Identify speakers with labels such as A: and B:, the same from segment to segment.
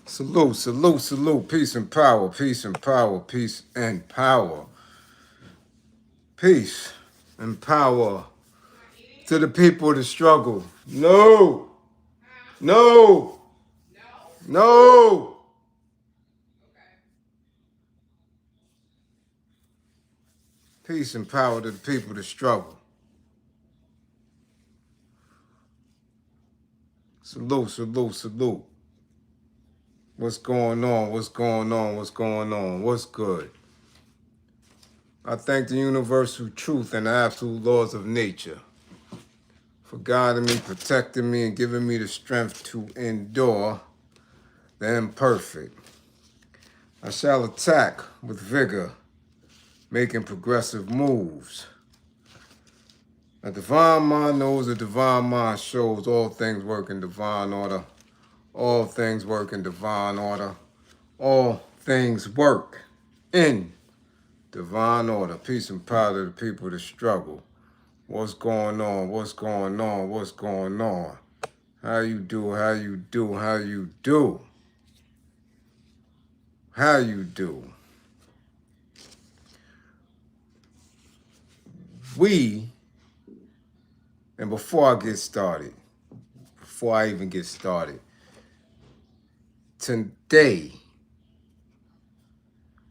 A: Salute, salute, salute. Peace and power, peace and power, peace and power. Peace and power to the people that struggle. No, no, no. Peace and power to the people that struggle. Salute, salute, salute. What's going on? What's going on? What's going on? What's good? I thank the universal truth and the absolute laws of nature for guiding me, protecting me, and giving me the strength to endure the imperfect. I shall attack with vigor, making progressive moves. A divine mind knows, a divine mind shows. All things work in divine order. All things work in divine order. All things work in divine order. Peace and power to the people that struggle. What's going on? What's going on? What's going on? How you do? How you do? How you do? How you do? And before I even get started, today,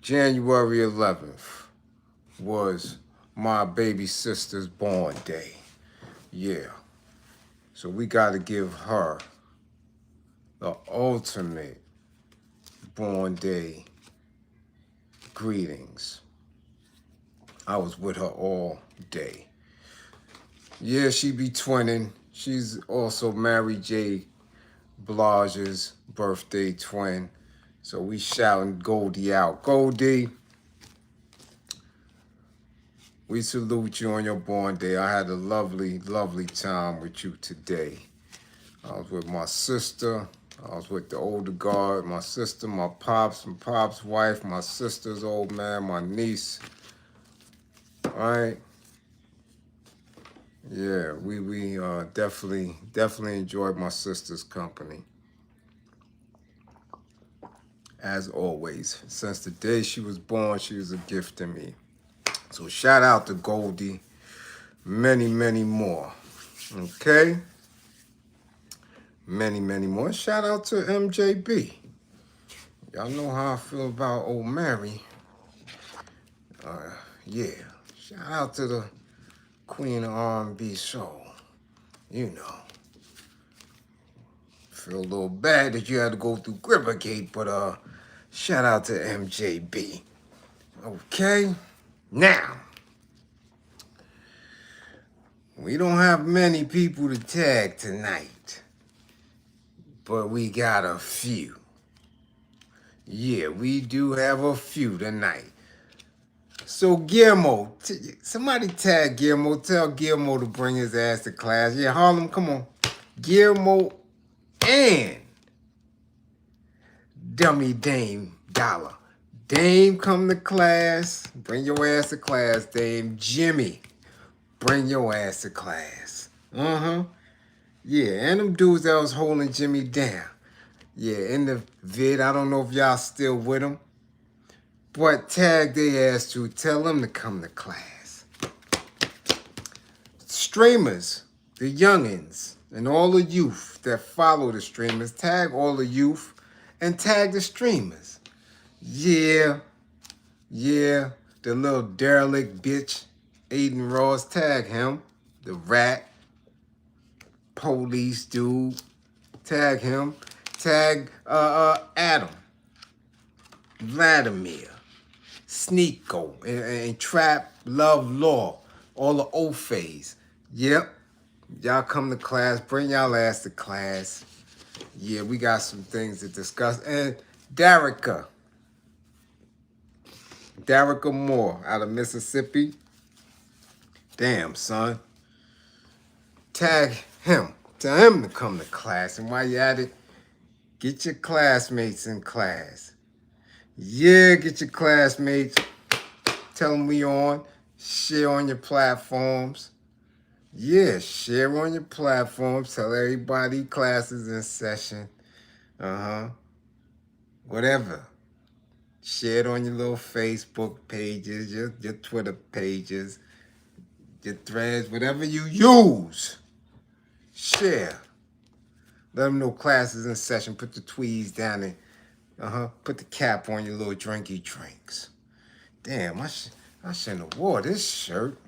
A: January 11th, was my baby sister's born day. Yeah. So we got to give her the ultimate born day greetings. I was with her all day. Yeah, she be twinning. She's also Mary J. Blige's birthday twin. So we shouting Goldie out. Goldie, we salute you on your born day. I had a lovely, lovely time with you today. I was with my sister. I was with the older guard, my sister, my pops wife, my sister's old man, my niece. All right. Yeah, we definitely enjoyed my sister's company. As always, since the day she was born, she was a gift to me. So shout out to Goldie, many, many more. Okay? Many, many more. Shout out to MJB. Y'all know how I feel about old Mary. Yeah. Shout out to the Queen of R&B Soul. You know. Feel a little bad that you had to go through Grippergate, but shout out to MJB. Okay? Now, we don't have many people to tag tonight, but we got a few. Yeah, we do have a few tonight. So Guillermo, somebody tag Guillermo. Tell Guillermo to bring his ass to class. Yeah, Harlem, come on. Guillermo and Dummy Dame Dollar. Dame, come to class. Bring your ass to class, Dame. Jimmy, bring your ass to class. Yeah, and them dudes that was holding Jimmy down. Yeah, in the vid, I don't know if y'all still with him. But tag their ass to tell them to come to class. Streamers, the youngins, and all the youth that follow the streamers, tag all the youth and tag the streamers. Yeah, the little derelict bitch, Aiden Ross, tag him. The rat, police dude, tag him. Tag Adam, Vladimir, Sneeko, and Trap, Love, Law, all the Ofays. Yep. Y'all come to class. Bring y'all ass to class. Yeah, we got some things to discuss. And Darica Moore out of Mississippi. Damn, son. Tag him. Tell him to come to class. And while you're at it, get your classmates in class. Yeah, get your classmates. Tell them we on. Share on your platforms. Yeah, share on your platforms. Tell everybody classes in session. whatever. Share it on your little Facebook pages, your Twitter pages, your threads, whatever you use. Share. Let them know class is in session. Put the tweeds down and put the cap on your little drinky drinks. Damn, I shouldn't have wore this shirt.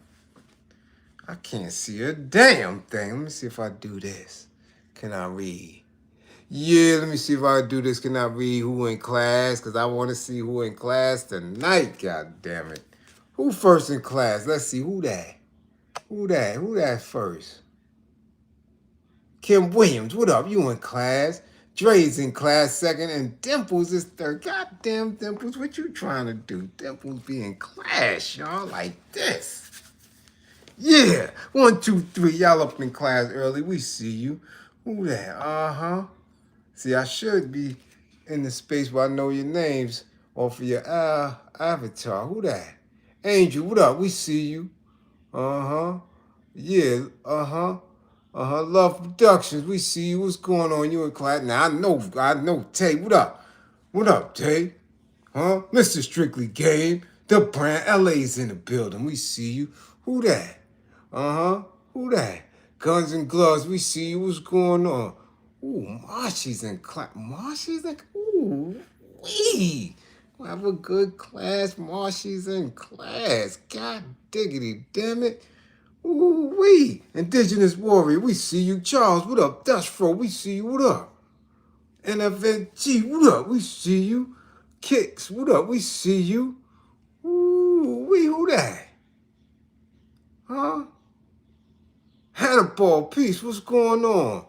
A: I can't see a damn thing. Let me see if I do this. Can I read? Yeah, let me see if I do this. Can I read who in class? Because I want to see who in class tonight, god damn it. Who first in class? Let's see, who that? Who that first? Kim Williams, what up? You in class? Dre's in class second, and Dimples is third. Goddamn Dimples, what you trying to do? Dimples be in class, y'all, like this. Yeah, 1, 2, 3, y'all up in class early. We see you. Who that? See, I should be in the space where I know your names off of your avatar. Who that? Angel, what up? We see you. Yeah, Love Productions, we see you. What's going on? You in class? Now, I know. Tay, what up? What up, Tay? Mr. Strictly Game. The brand LA's in the building. We see you. Who that? Who that? Guns and Gloves, we see you. What's going on? Ooh, Marshy's in class. Marshy's in... Ooh, wee. We'll have a good class. Marshy's in class. God diggity, damn it. Ooh, wee. Indigenous Warrior, we see you. Charles, what up? Dutch Fro, we see you. What up? NFNG, what up? We see you. Kicks, what up? We see you. Ooh, wee, who that? Hannibal, peace, what's going on?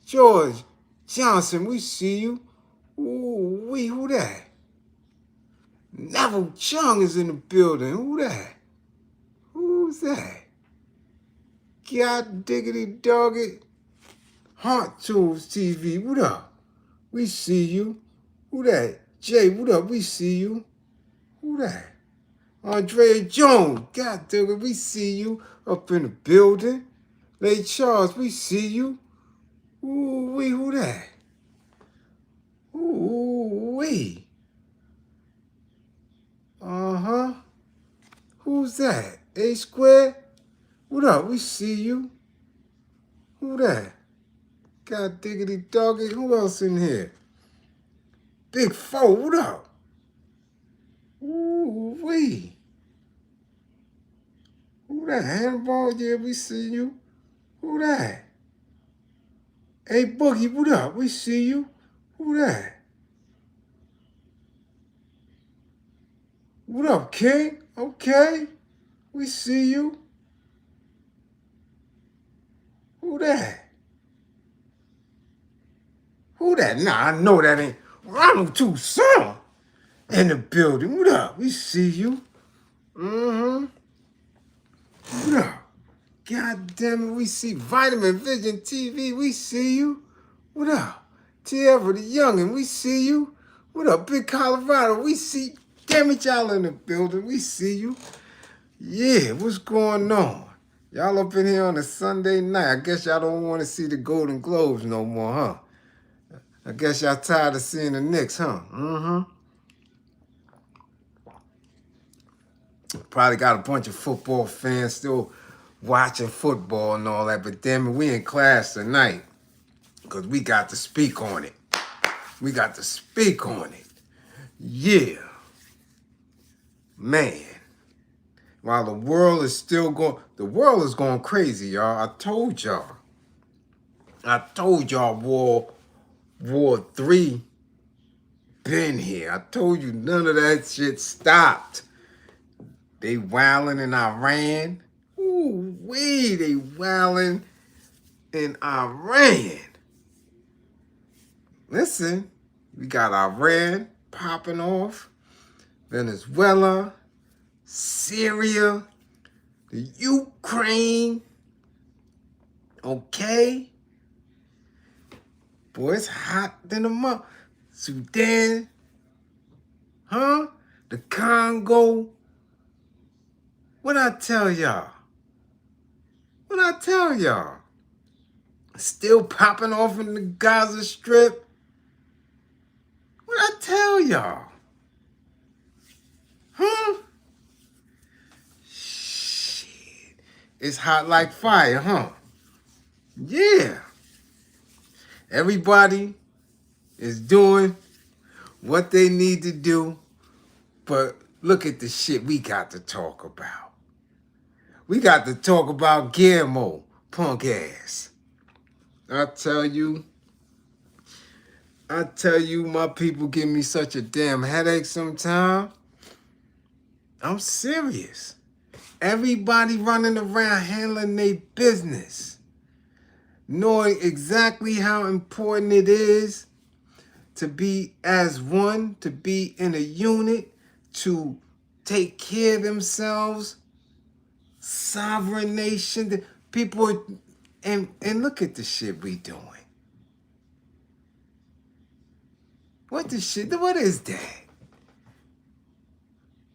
A: George Johnson, we see you. Ooh, wee, who that? Neville Chung is in the building. Who that? Who's that? God diggity dog it. Heart Tools TV, what up? We see you. Who that? Jay, what up? We see you. Who that? Andrea Jones, God dog it, we see you up in the building. Lay Charles, we see you. Ooh, wee, who that? Ooh, wee. Who's that? A Square? What up? We see you. Who that? God diggity doggy. Who else in here? Big Foe, what up? Ooh, wee. Who that? Handball, yeah, we see you. Who that? Hey, Boogie, what up? We see you. Who that? What up, King? Okay. We see you. Who that? Who that? Nah, I know that ain't Ronald Tucson in the building. What up? We see you. What up? God damn it, we see Vitamin Vision TV. We see you. What up? Tierra the Youngin', we see you. What up, Big Colorado? We see. Damn it, y'all in the building. We see you. Yeah, what's going on? Y'all up in here on a Sunday night. I guess y'all don't want to see the Golden Globes no more, huh? I guess y'all tired of seeing the Knicks, huh? Probably got a bunch of football fans still watching football and all that, but damn it, we in class tonight because we got to speak on it. We got to speak on it. Yeah. Man. While the world is still going, the world is going crazy, y'all. I told y'all, War 3 been here. I told you none of that shit stopped. They wilding in Iran. Ooh, wee, they wilding in Iran. Listen, we got Iran popping off, Venezuela, Syria, the Ukraine. Okay? Boy, it's hot than a month. Sudan, the Congo. What I tell y'all? Still popping off in the Gaza Strip. What I tell y'all? Huh? Shit. It's hot like fire, huh? Yeah. Everybody is doing what they need to do, but look at the shit we got to talk about. We got to talk about Guillermo, punk ass. I tell you, my people give me such a damn headache sometimes. I'm serious. Everybody running around handling their business, knowing exactly how important it is to be as one, to be in a unit, to take care of themselves, sovereign nation. People, and look at the shit we doing. What is that?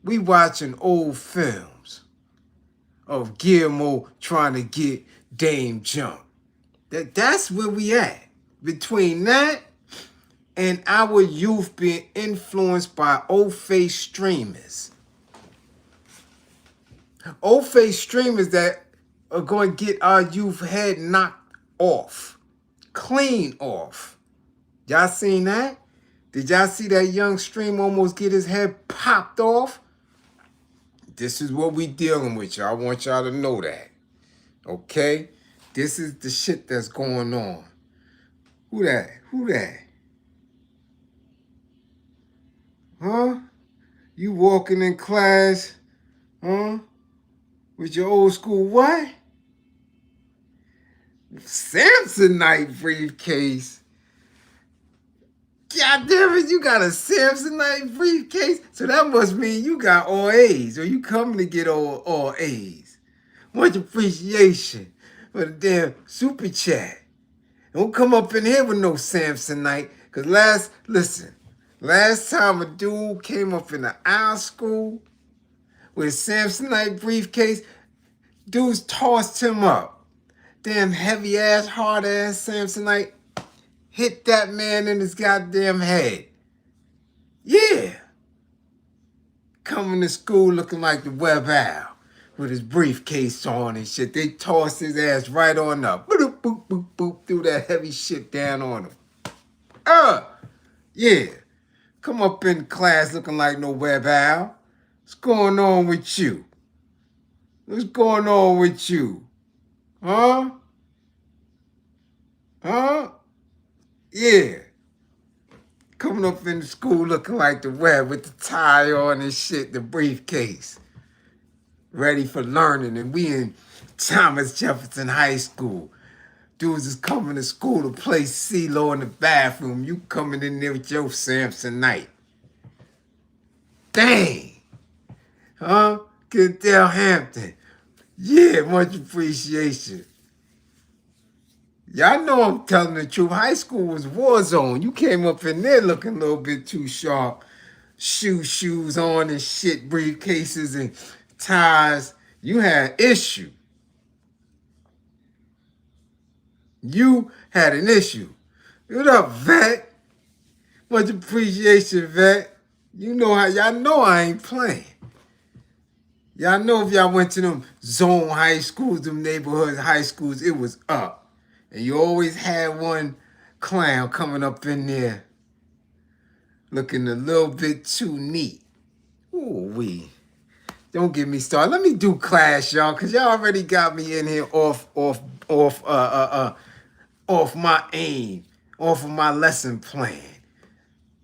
A: We watching old films of Guillermo trying to get Dame Jump. That's where we at. Between that and our youth being influenced by Ofays streamers. Ofays streamers that are going to get our youth head knocked off. Clean off. Y'all seen that? Did y'all see that young streamer almost get his head popped off? This is what we dealing with, y'all. I want y'all to know that. Okay? This is the shit that's going on. Who that? Huh? You walking in class, huh? With your old school what? Samsonite briefcase. God damn it, you got a Samsonite briefcase? So that must mean you got all A's, or you coming to get all A's. Much appreciation for the damn super chat. Don't come up in here with no Samsonite, because last time a dude came up in our school with a Samsonite briefcase, dudes tossed him up. Damn heavy ass, hard ass Samsonite hit that man in his goddamn head. Yeah. Coming to school looking like the Web Owl with his briefcase on and shit. They tossed his ass right on up. Boop, boop, boop, boop, threw that heavy shit down on him. Yeah. Come up in class looking like no Web Owl. What's going on with you? What's going on with you? Huh? Yeah. Coming up in the school looking like the Web with the tie on and shit, the briefcase. Ready for learning. And we in Thomas Jefferson High School. Dudes is coming to school to play CeeLo in the bathroom. You coming in there with your Samsonite. Dang. Huh? Goodell Hampton. Yeah, much appreciation. Y'all know I'm telling the truth. High school was war zone. You came up in there looking a little bit too sharp. Shoes on and shit, briefcases and ties. You had an issue. You had an issue. What up, vet? Much appreciation, vet. You know how y'all know I ain't playing. Y'all know if y'all went to them zone high schools, them neighborhood high schools, it was up. And you always had one clown coming up in there looking a little bit too neat. Ooh-wee. Don't get me started. Let me do class, y'all, because y'all already got me in here off my aim, off of my lesson plan.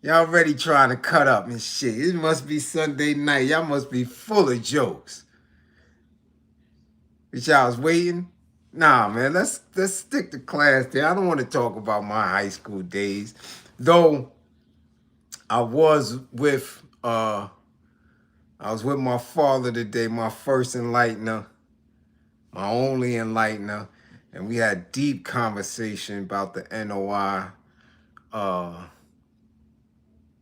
A: Y'all already trying to cut up and shit. It must be Sunday night. Y'all must be full of jokes. But y'all was waiting? Nah, man, let's stick to class there. I don't want to talk about my high school days. Though I was with my father today, my first enlightener, my only enlightener, and we had deep conversation about the NOI,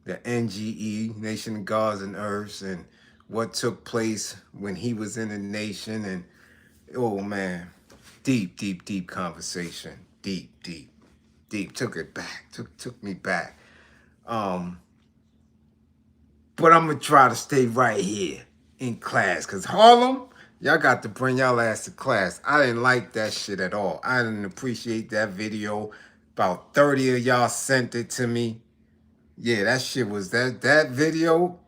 A: the NGE, Nation of Gods and Earths, and what took place when he was in the nation. And oh man, deep conversation. Deep. Took it back. Took me back. But I'm going to try to stay right here in class. Because Harlem, y'all got to bring y'all ass to class. I didn't like that shit at all. I didn't appreciate that video. About 30 of y'all sent it to me. Yeah, that shit was that video.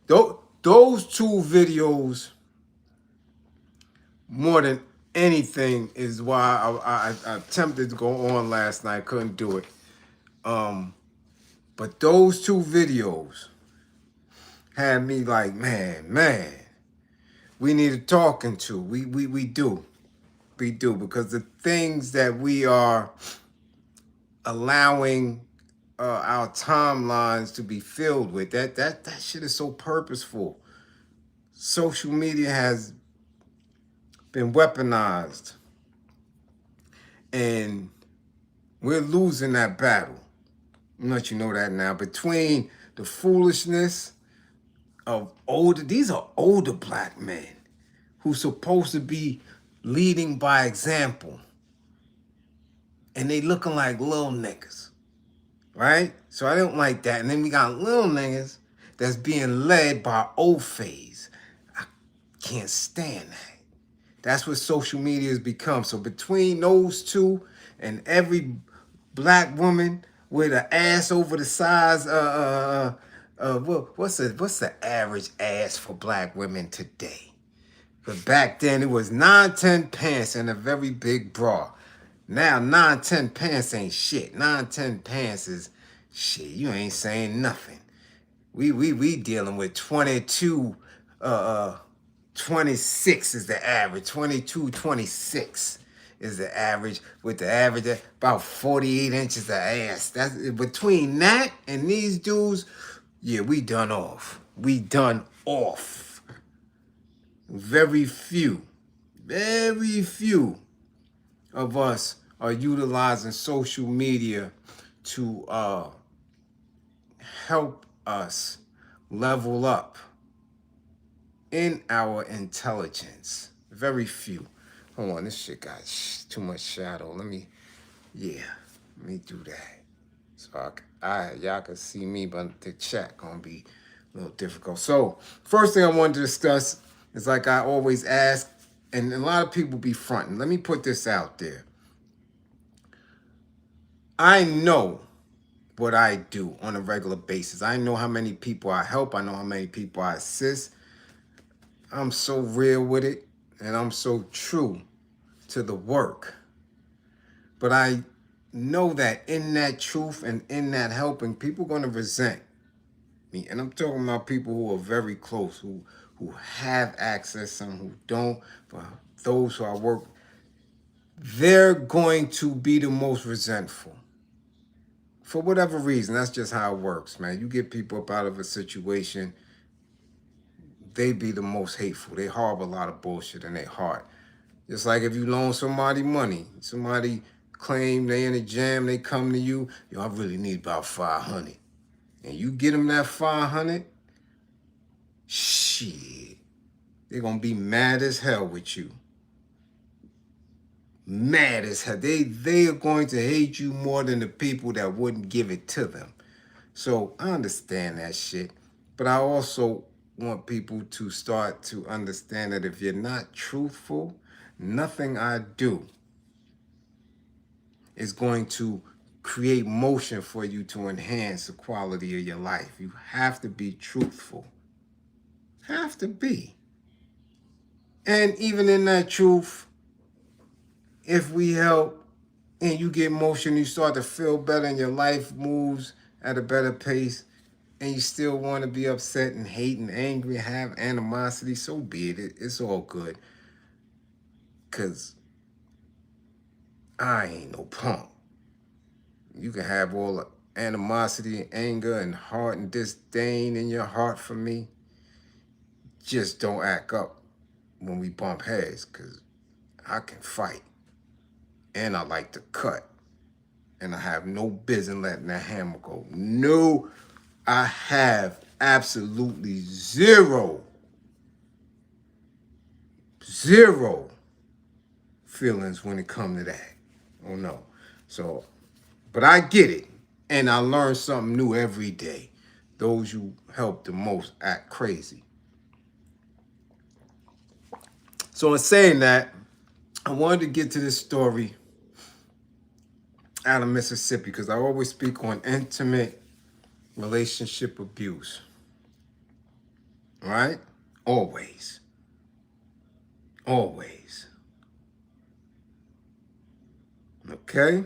A: Those two videos, more than anything, is why I attempted to go on last night. Couldn't do it. But those two videos had me like, man, we need a talking to. We do. We do. Because the things that we are allowing our timelines to be filled with, that shit is so purposeful. Social media has been weaponized. And we're losing that battle. I'll let you know that now. Between the foolishness of these are older black men who's supposed to be leading by example. And they looking like little niggas. Right? So I don't like that. And then we got little niggas that's being led by Ofays. I can't stand that. That's what social media has become. So between those two and every black woman with an ass over the size, what's the average ass for black women today? But back then it was 9-10 pants and a very big bra. Now 9-10 pants ain't shit. 9-10 pants is shit. You ain't saying nothing. We dealing with 22, 26 is the average. 22, 26 is the average, with the average at about 48 inches of ass. That's between that and these dudes. Yeah, we done off. We done off. Very few of us are utilizing social media to help us level up in our intelligence. Very few. Hold on, this shit got too much shadow. Let me do that. So y'all can see me, but the chat gonna be a little difficult. So first thing I wanted to discuss is, like I always ask, and a lot of people be fronting. Let me put this out there. I know what I do on a regular basis. I know how many people I help. I know how many people I assist. I'm so real with it, and I'm so true to the work. But I know that in that truth and in that helping, people are going to resent me. And I'm talking about people who are very close, who have access and who don't. For those who I work, they're going to be the most resentful. For whatever reason, that's just how it works, man. You get people up out of a situation, they be the most hateful. They harbor a lot of bullshit in their heart. Just like if you loan somebody money, somebody claim they in a jam, they come to you, yo, I really need about 500. And you get them that 500, shit, they're going to be mad as hell with you. Mad as hell. They are going to hate you more than the people that wouldn't give it to them. So I understand that shit. But I also want people to start to understand that if you're not truthful, nothing I do is going to create motion for you to enhance the quality of your life. You have to be truthful. Have to be. And even in that truth, if we help and you get motion, you start to feel better and your life moves at a better pace, and you still want to be upset and hate and angry, have animosity, so be it. It's all good. Because I ain't no punk. You can have all the animosity and anger and heart and disdain in your heart for me. Just don't act up when we bump heads, because I can fight. And I like to cut. And I have no business letting that hammer go. No, I have absolutely zero feelings when it comes to that. Oh no. So, but I get it. And I learn something new every day. those you help the most act crazy. So in saying that, I wanted to get to this story out of Mississippi because I always speak on intimate relationship abuse. Right? Always. Always. Okay?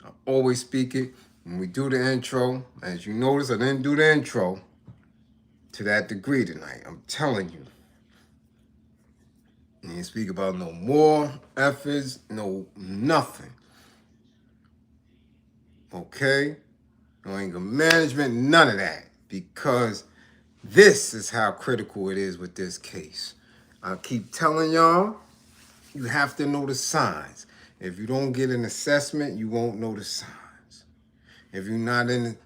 A: I always speak it. When we do the intro, as you notice, I didn't do the intro to that degree tonight. I'm telling you. You didn't speak about no more efforts, no nothing. Okay? No anger management, none of that. Because this is how critical it is with this case. I keep telling y'all, you have to know the signs. If you don't get an assessment, you won't know the signs. If you're not in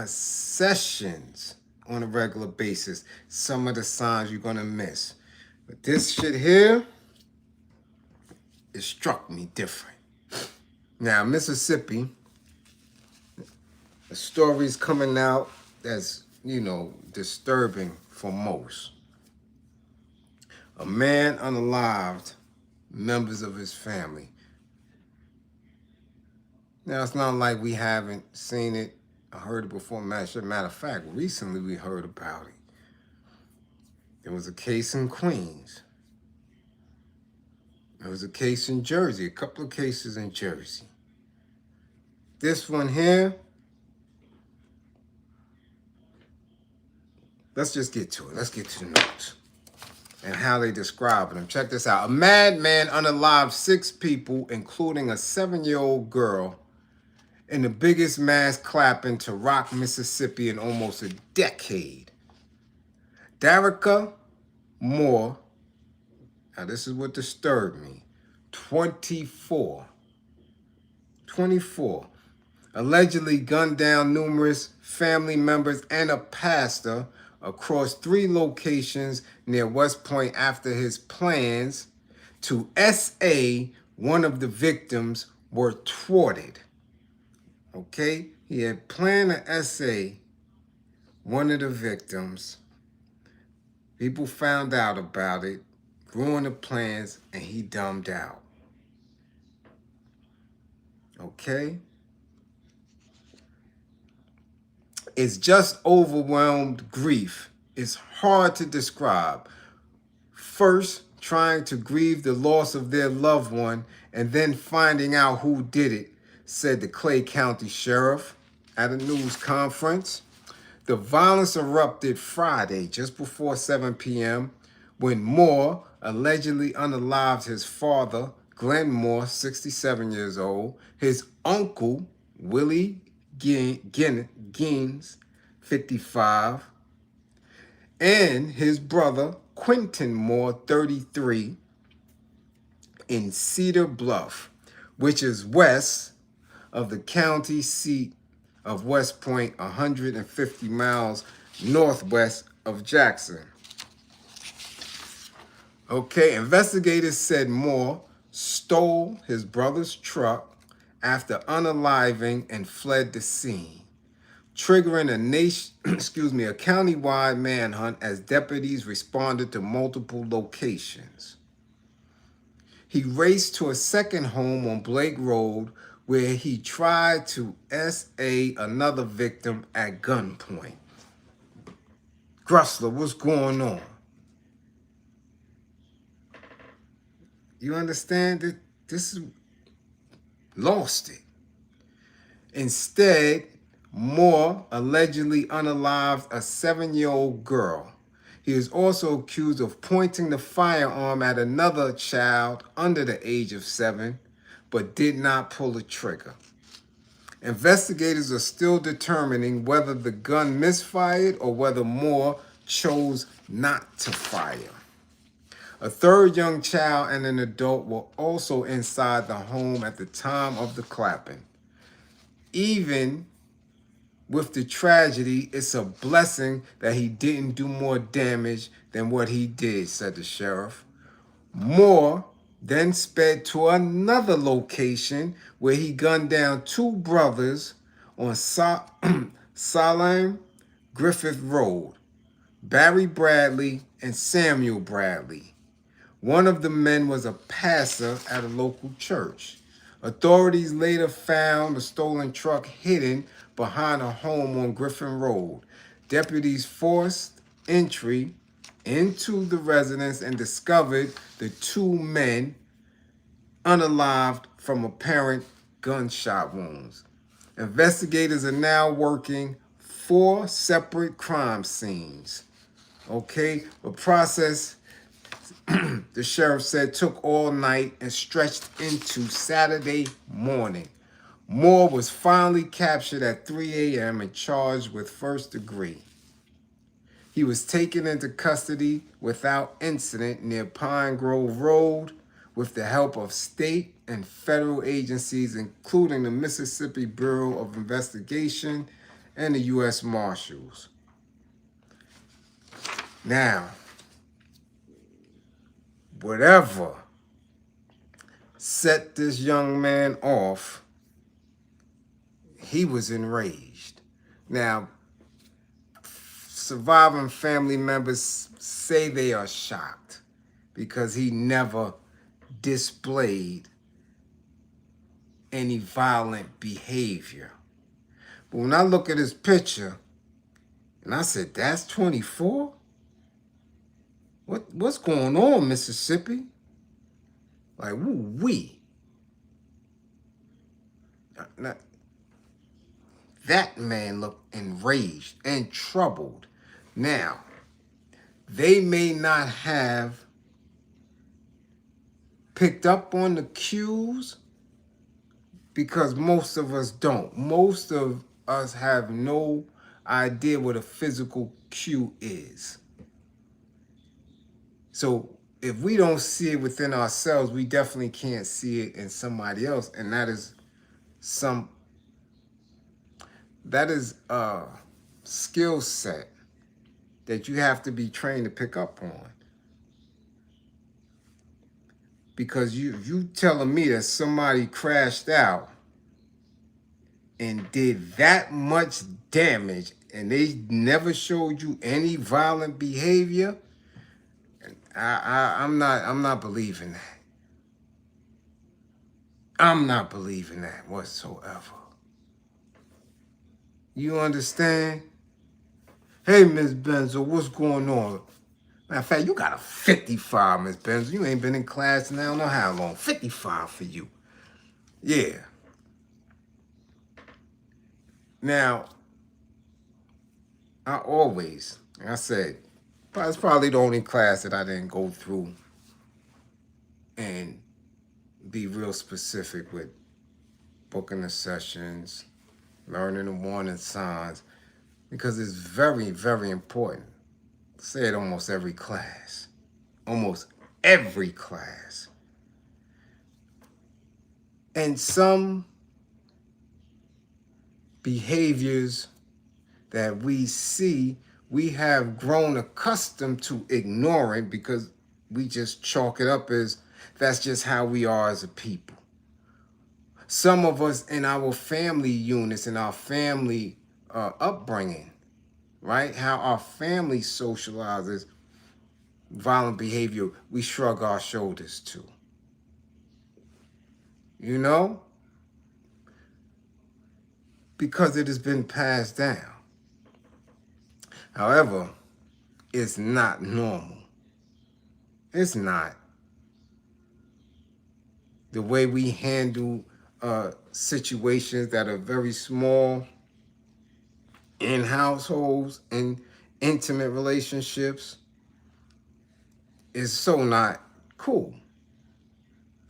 A: sessions on a regular basis, some of the signs you're going to miss. But this shit here, it struck me different. Now, Mississippi, the story's coming out that's, disturbing for most. A man unalived members of his family. Now, it's not like we haven't seen it or heard it before. Matter of fact, recently we heard about it. There was a case in Queens. There was a case in Jersey, a couple of cases in Jersey. This one here, let's just get to it. Let's get to the notes and how they describe them. Check this out. A madman unalived 6 people, including a 7-year-old girl, in the biggest mass clapping to rock Mississippi in almost a decade. Darica Moore, now this is what disturbed me, 24, allegedly gunned down numerous family members and a pastor across 3 locations near West Point after his plans to SA one of the victims were thwarted. Okay? He had planned to SA one of the victims. People found out about it, ruined the plans, and he dumbed out. Okay? It's just overwhelmed grief. It's hard to describe. First, trying to grieve the loss of their loved one and then finding out who did it, said the Clay County Sheriff at a news conference. The violence erupted Friday just before 7 p.m. when Moore allegedly unalived his father, Glenn Moore, 67 years old, his uncle, Willie Gaines, 55, and his brother, Quentin Moore, 33, in Cedar Bluff, which is west of the county seat of West Point, 150 miles northwest of Jackson. Okay, investigators said Moore stole his brother's truck after unaliving and fled the scene, triggering a county-wide manhunt as deputies responded to multiple locations. He raced to a second home on Blake Road where he tried to SA another victim at gunpoint. Grussler, what's going on? You understand that this is lost it. Instead, Moore allegedly unalived a 7-year-old girl. He is also accused of pointing the firearm at another child under the age of 7, but did not pull the trigger. Investigators are still determining whether the gun misfired or whether Moore chose not to fire. A third young child and an adult were also inside the home at the time of the clapping. Even with the tragedy, it's a blessing that he didn't do more damage than what he did, said the sheriff. Moore then sped to another location where he gunned down 2 brothers on Salem Griffith Road, Barry Bradley, and Samuel Bradley. One of the men was a pastor at a local church. Authorities later found the stolen truck hidden behind a home on Griffin Road. Deputies forced entry into the residence and discovered the two men unalived from apparent gunshot wounds. Investigators are now working 4 separate crime scenes. Okay, the process, the sheriff said, took all night and stretched into Saturday morning. Moore was finally captured at 3 a.m. and charged with first degree. He was taken into custody without incident near Pine Grove Road with the help of state and federal agencies, including the Mississippi Bureau of Investigation and the U.S. Marshals. Now, whatever set this young man off, he was enraged. Now, surviving family members say they are shocked because he never displayed any violent behavior. But when I look at his picture, and I said, that's 24? What's going on, Mississippi? Like, woo-wee. Now, that man looked enraged and troubled. Now, they may not have picked up on the cues because most of us don't. Most of us have no idea what a physical cue is. So if we don't see it within ourselves, we definitely can't see it in somebody else. And that is a skill set that you have to be trained to pick up on. Because you telling me that somebody crashed out and did that much damage and they never showed you any violent behavior, I'm not believing that. I'm not believing that whatsoever. You understand? Hey, Miss Benzo, what's going on? Matter of fact, you got a 55, Miss Benzo. You ain't been in class now, I don't know how long. 55 for you. Yeah. Now, I always, like I said, it's probably the only class that I didn't go through and be real specific with booking the sessions, learning the warning signs, because it's very, very important. I say it almost every class. Almost every class. And some behaviors that we see, we have grown accustomed to ignoring because we just chalk it up as that's just how we are as a people. Some of us in our family units, in our family upbringing, right? How our family socializes violent behavior, we shrug our shoulders to. You know? Because it has been passed down. However, it's not normal. It's not. The way we handle situations that are very small in households and intimate relationships is so not cool.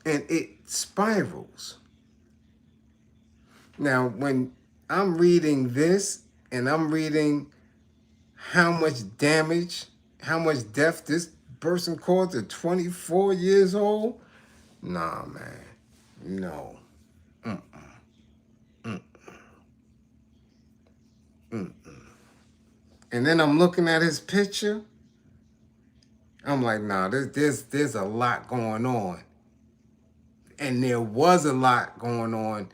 A: And it spirals. Now, when I'm reading this and I'm reading how much damage, how much death this person caused at 24 years old, nah, man, no. And then I'm looking at his picture. I'm like, nah, there's a lot going on. And there was a lot going on,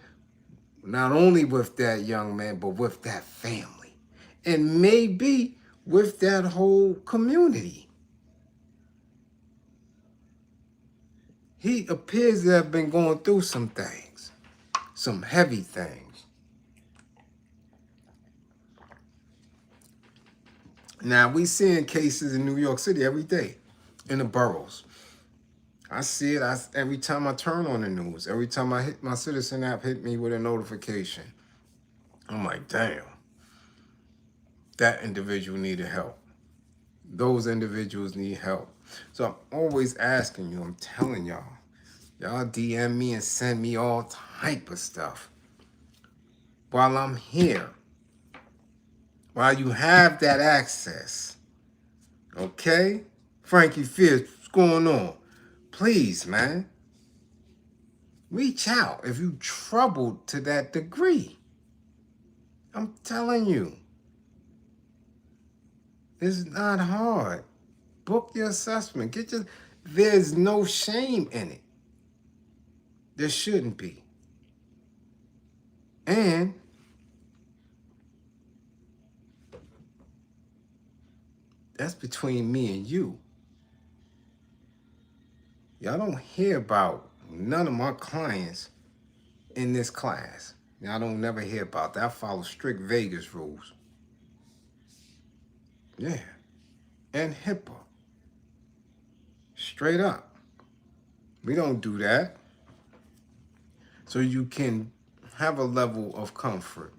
A: not only with that young man, but with that family. and maybe with that whole community. He appears to have been going through some things, some heavy things. Now, we seeing cases in New York City every day in the boroughs. I see it every time I turn on the news. Every time I hit my Citizen app, hit me with a notification. I'm like, damn, that individual needed help. Those individuals need help. So I'm always asking you, I'm telling y'all DM me and send me all type of stuff while I'm here. While you have that access. Okay? Frankie Fierce, what's going on? Please, man. Reach out if you troubled to that degree. I'm telling you. It's not hard. Book your assessment. There's no shame in it. There shouldn't be. And that's between me and you. Y'all don't hear about none of my clients in this class. Y'all don't never hear about that. I follow strict Vegas rules. Yeah. And HIPAA. Straight up. We don't do that. So you can have a level of comfort.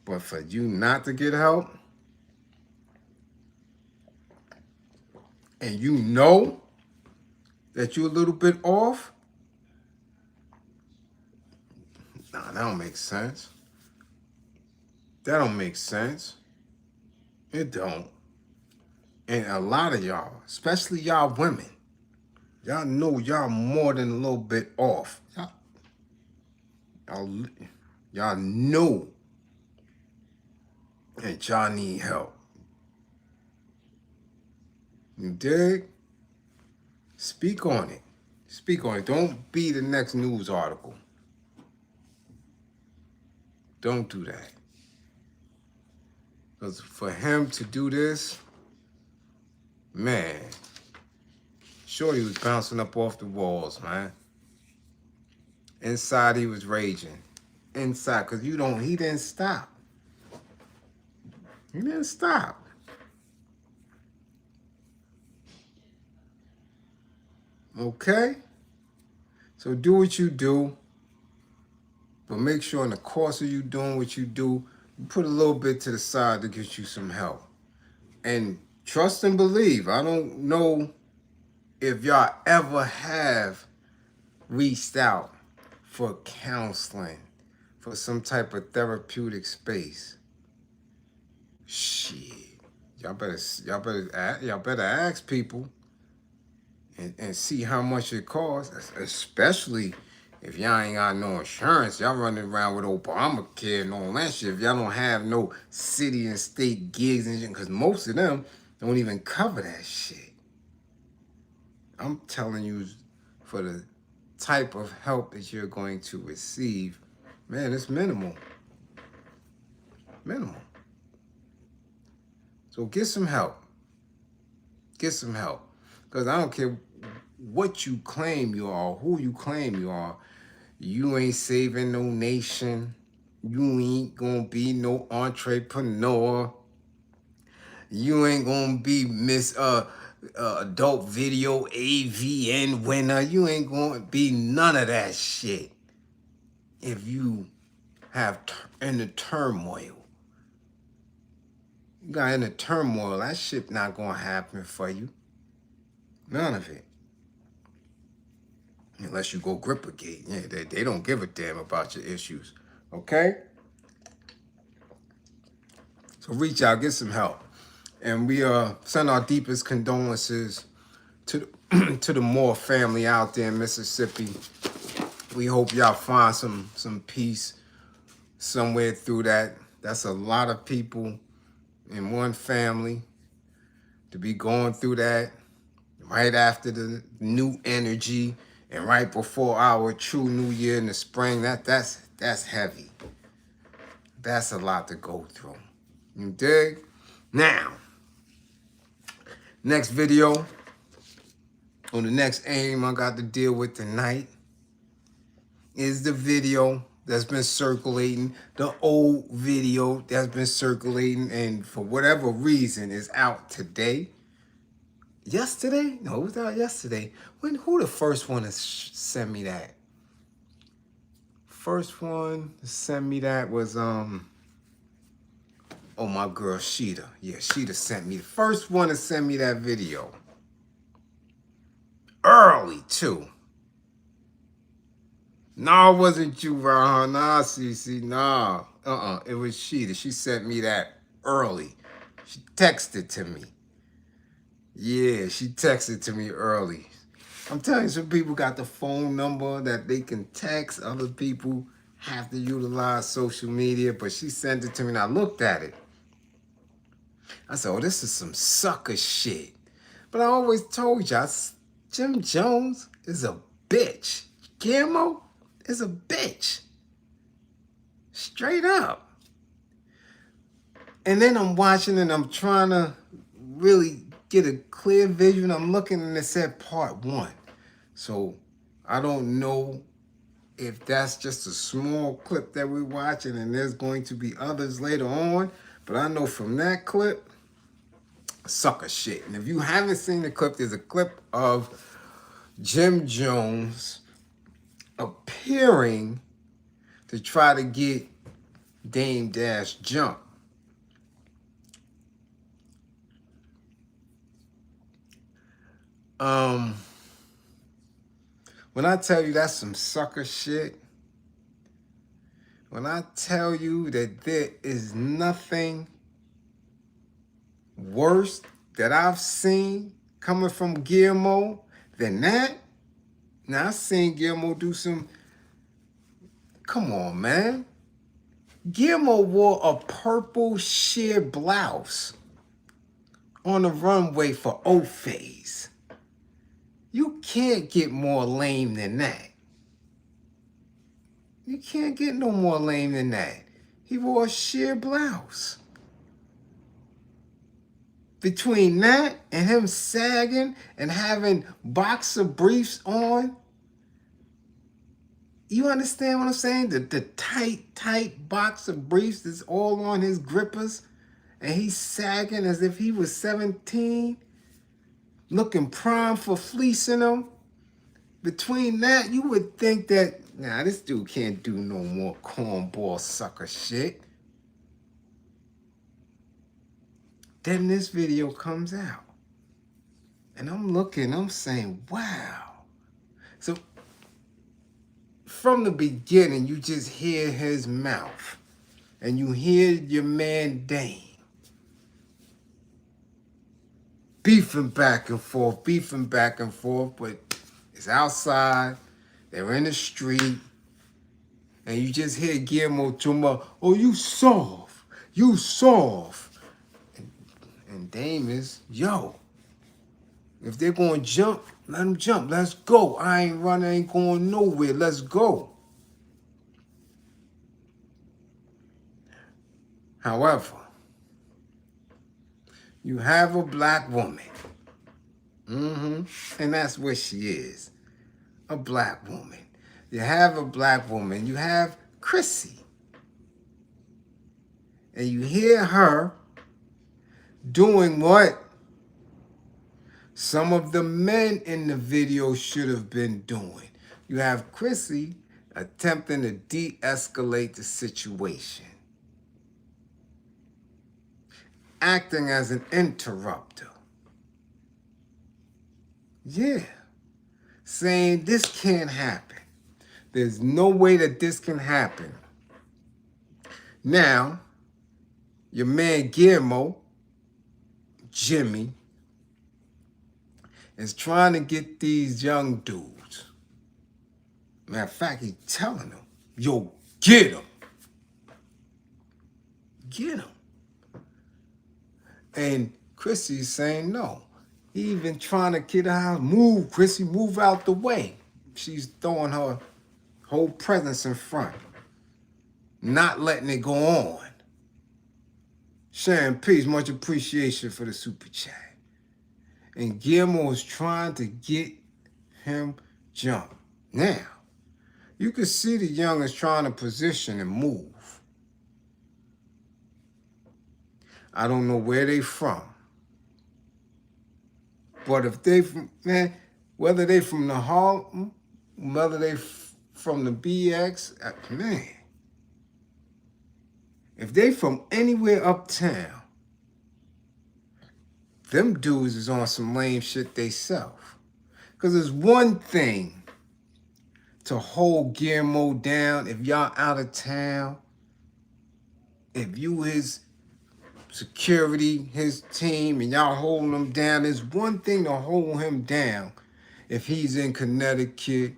A: But for you not to get help, and you know that you're a little bit off, nah, that don't make sense. That don't make sense. It don't. And a lot of y'all, especially y'all women, y'all know y'all more than a little bit off. Y'all know that y'all need help. You dig? Speak on it. Speak on it. Don't be the next news article. Don't do that. Because for him to do this, man, Shorty was bouncing up off the walls, man. Inside, he was raging. Inside, because he didn't stop. He didn't stop. Okay? So do what you do, but make sure in the course of you doing what you do, you put a little bit to the side to get you some help. And trust and believe. I don't know if y'all ever have reached out for counseling, for some type of therapeutic space. Shit. Y'all better ask people and see how much it costs, especially if y'all ain't got no insurance. Y'all running around with Obamacare and all that shit. If y'all don't have no city and state gigs and shit, because most of them don't even cover that shit. I'm telling you, for the type of help that you're going to receive, man, it's minimal. Minimal. So get some help. Get some help. Because I don't care what you claim you are, who you claim you are. You ain't saving no nation. You ain't gonna be no entrepreneur. You ain't gonna be Miss Adult Video AVN winner. You ain't gonna be none of that shit if you have in the turmoil. You got in the turmoil, that shit not gonna happen for you. None of it. Unless you go grip a gate. Yeah, they don't give a damn about your issues. Okay? So reach out, get some help. And we send our deepest condolences to to the Moore family out there in Mississippi. We hope y'all find some peace somewhere through that. That's a lot of people in one family to be going through that right after the new energy and right before our true new year in the spring. That's heavy. That's a lot to go through. You dig? Now, next video, on the next aim I got to deal with tonight is the video that's been circulating, the old video that's been circulating, and for whatever reason is out today. Yesterday? No, it was out yesterday. Who the first one to send me that? First one to send me that was oh, my girl Sheeta. Yeah, Sheeta sent me the first one to send me that video. Early too. No, it wasn't you, Ron. Nah, CC, nah. It was Sheeta. She sent me that early. She texted to me. Yeah, she texted to me early. I'm telling you, some people got the phone number that they can text. Other people have to utilize social media, but she sent it to me and I looked at it. I said, oh, this is some sucker shit. But I always told y'all, Jim Jones is a bitch. Guillermo is a bitch. Straight up. And then I'm watching and I'm trying to really get a clear vision. I'm looking and it said part 1. So I don't know if that's just a small clip that we're watching and there's going to be others later on. But I know from that clip, sucker shit. And if you haven't seen the clip, there's a clip of Jim Jones appearing to try to get Dame Dash jumped. When I tell you that's some sucker shit, when I tell you that there is nothing worse that I've seen coming from Guillermo than that. Now, I've seen Guillermo do some, come on, man. Guillermo wore a purple sheer blouse on the runway for Ofays. You can't get more lame than that. You can't get no more lame than that. He wore a sheer blouse. Between that and him sagging and having boxer briefs on, you understand what I'm saying? The tight boxer briefs that's all on his grippers, and he's sagging as if he was 17, looking prime for fleecing them. Between that, you would think that, nah, this dude can't do no more cornball sucker shit. Then this video comes out. And I'm looking, I'm saying, wow. So from the beginning, you just hear his mouth. And you hear your man Dame beefing back and forth, but it's outside. They're in the street. And you just hear Guillermo talking about, oh, you soft. And Dame is, yo, if they're going to jump, let them jump. Let's go. I ain't running, ain't going nowhere. Let's go. However, you have a black woman. And that's what she is. A black woman. You have a black woman. You have Chrissy. And you hear her doing what some of the men in the video should have been doing. You have Chrissy attempting to de-escalate the situation, acting as an interrupter. Yeah. Saying this can't happen. There's no way that this can happen. Now, your man Guillermo, Jimmy, is trying to get these young dudes. Matter of fact, he's telling them, yo, get him. Get him. And Chrissy's saying no. He even trying to get her out. Move, Chrissy, move out the way. She's throwing her whole presence in front. Not letting it go on. Sharing peace, much appreciation for the super chat. And Guillermo is trying to get him jumped. Now, you can see the young is trying to position and move. I don't know where they from. But if they from, man, whether they from the Harlem, whether they from the BX, man, if they from anywhere uptown, them dudes is on some lame shit they self. Because it's one thing to hold Guillermo down if y'all out of town, if you his security, his team, and y'all holding him down. It's one thing to hold him down if he's in Connecticut,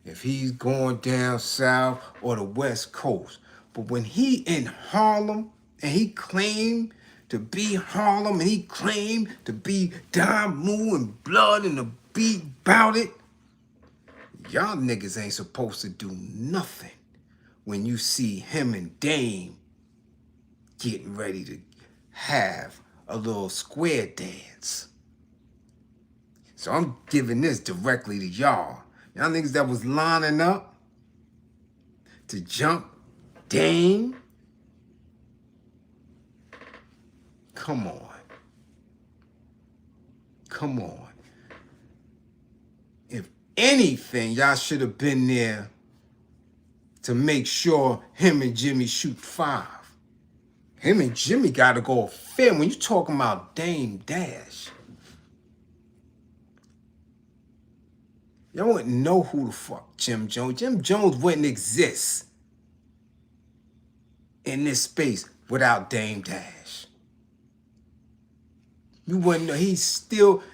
A: if he's going down south or the West Coast. But when he in Harlem and he claimed to be Harlem and he claimed to be Don Moo and Blood and the beat about it, y'all niggas ain't supposed to do nothing when you see him and Dame getting ready to have a little square dance. So I'm giving this directly to y'all. Y'all niggas that was lining up to jump Dame. Come on. Come on. If anything, y'all should have been there to make sure him and Jimmy shoot 5. Him and Jimmy got to go fair. When you talking about Dame Dash, y'all wouldn't know who the fuck Jim Jones. Jim Jones wouldn't exist in this space without Dame Dash. You wouldn't know. He'd still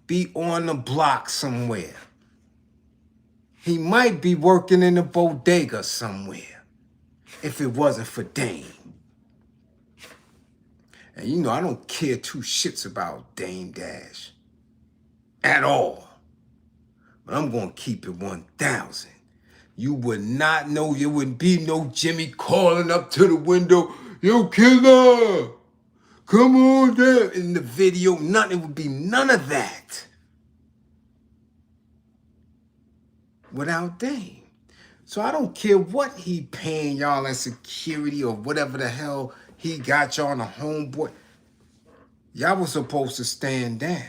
A: be on the block somewhere. He might be working in a bodega somewhere if it wasn't for Dame. And you know, I don't care 2 shits about Dame Dash at all. But I'm going to keep it 1,000. You would not know, there wouldn't be no Jimmy calling up to the window, yo, killer, come on down. In the video, nothing, it would be none of that without Dame. So I don't care what he paying y'all as security or whatever the hell he got y'all on a homeboy. Y'all was supposed to stand down.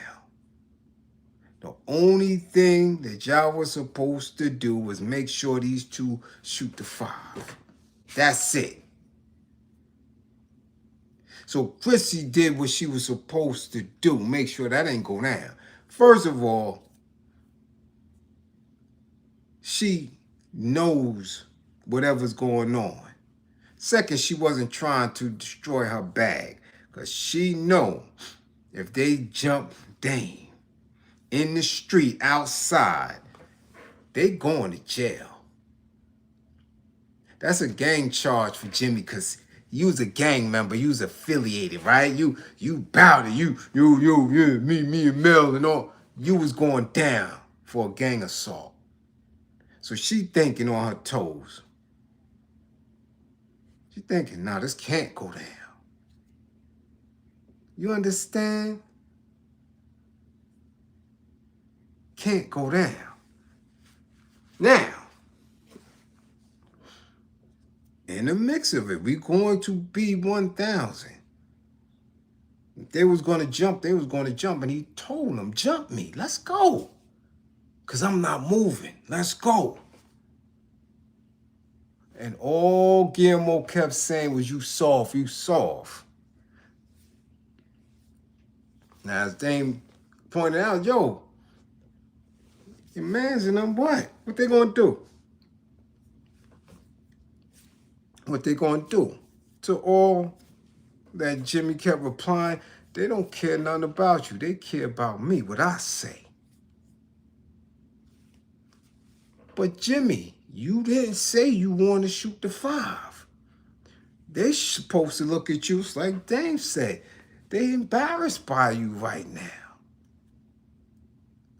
A: The only thing that y'all was supposed to do was make sure these 2 shoot the 5. That's it. So Chrissy did what she was supposed to do. Make sure that ain't go down. First of all, she knows whatever's going on. Second, she wasn't trying to destroy her bag. Because she know if they jump Dame in the street outside, they going to jail. That's a gang charge for Jimmy because you was a gang member, you was affiliated, right? You bowed it, you, me and Mel and all. You was going down for a gang assault. So she thinking on her toes. She thinking, nah, this can't go down. You understand? Can't go down. Now, in the mix of it, we going to be 1,000. If they was going to jump, they was going to jump. And he told them, jump me. Let's go. Because I'm not moving. Let's go. And all Guillermo kept saying was, you soft, you soft. Now, as Dame pointed out, yo, your man's in them, what? What they going to do? What they going to do? To all that Jimmy kept replying, they don't care nothing about you. They care about me, what I say. But Jimmy, you didn't say you want to shoot the 5. They supposed to look at you like Dame said. They embarrassed by you right now.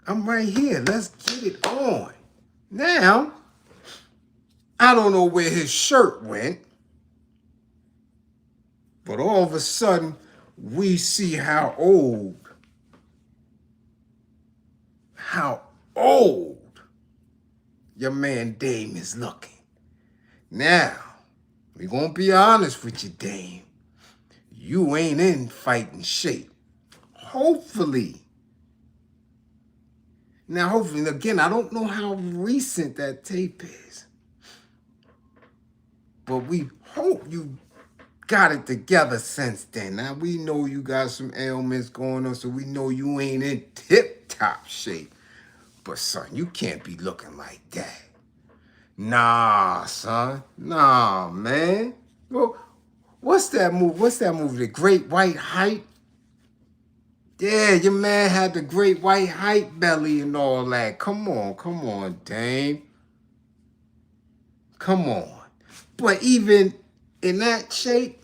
A: I'm right here. Let's get it on. Now, I don't know where his shirt went. But all of a sudden, we see how old your man Dame is looking. Now, we're going to be honest with you, Dame. You ain't in fighting shape. Hopefully. Now, hopefully, again, I don't know how recent that tape is. But we hope you got it together since then. Now, we know you got some ailments going on, so we know you ain't in tip-top shape. But, son, you can't be looking like that. Nah, son. Nah, man. Well, what's that movie? The Great White Hype? Yeah, your man had the Great White Hype belly and all that. Come on, Dame. Come on. But even in that shape,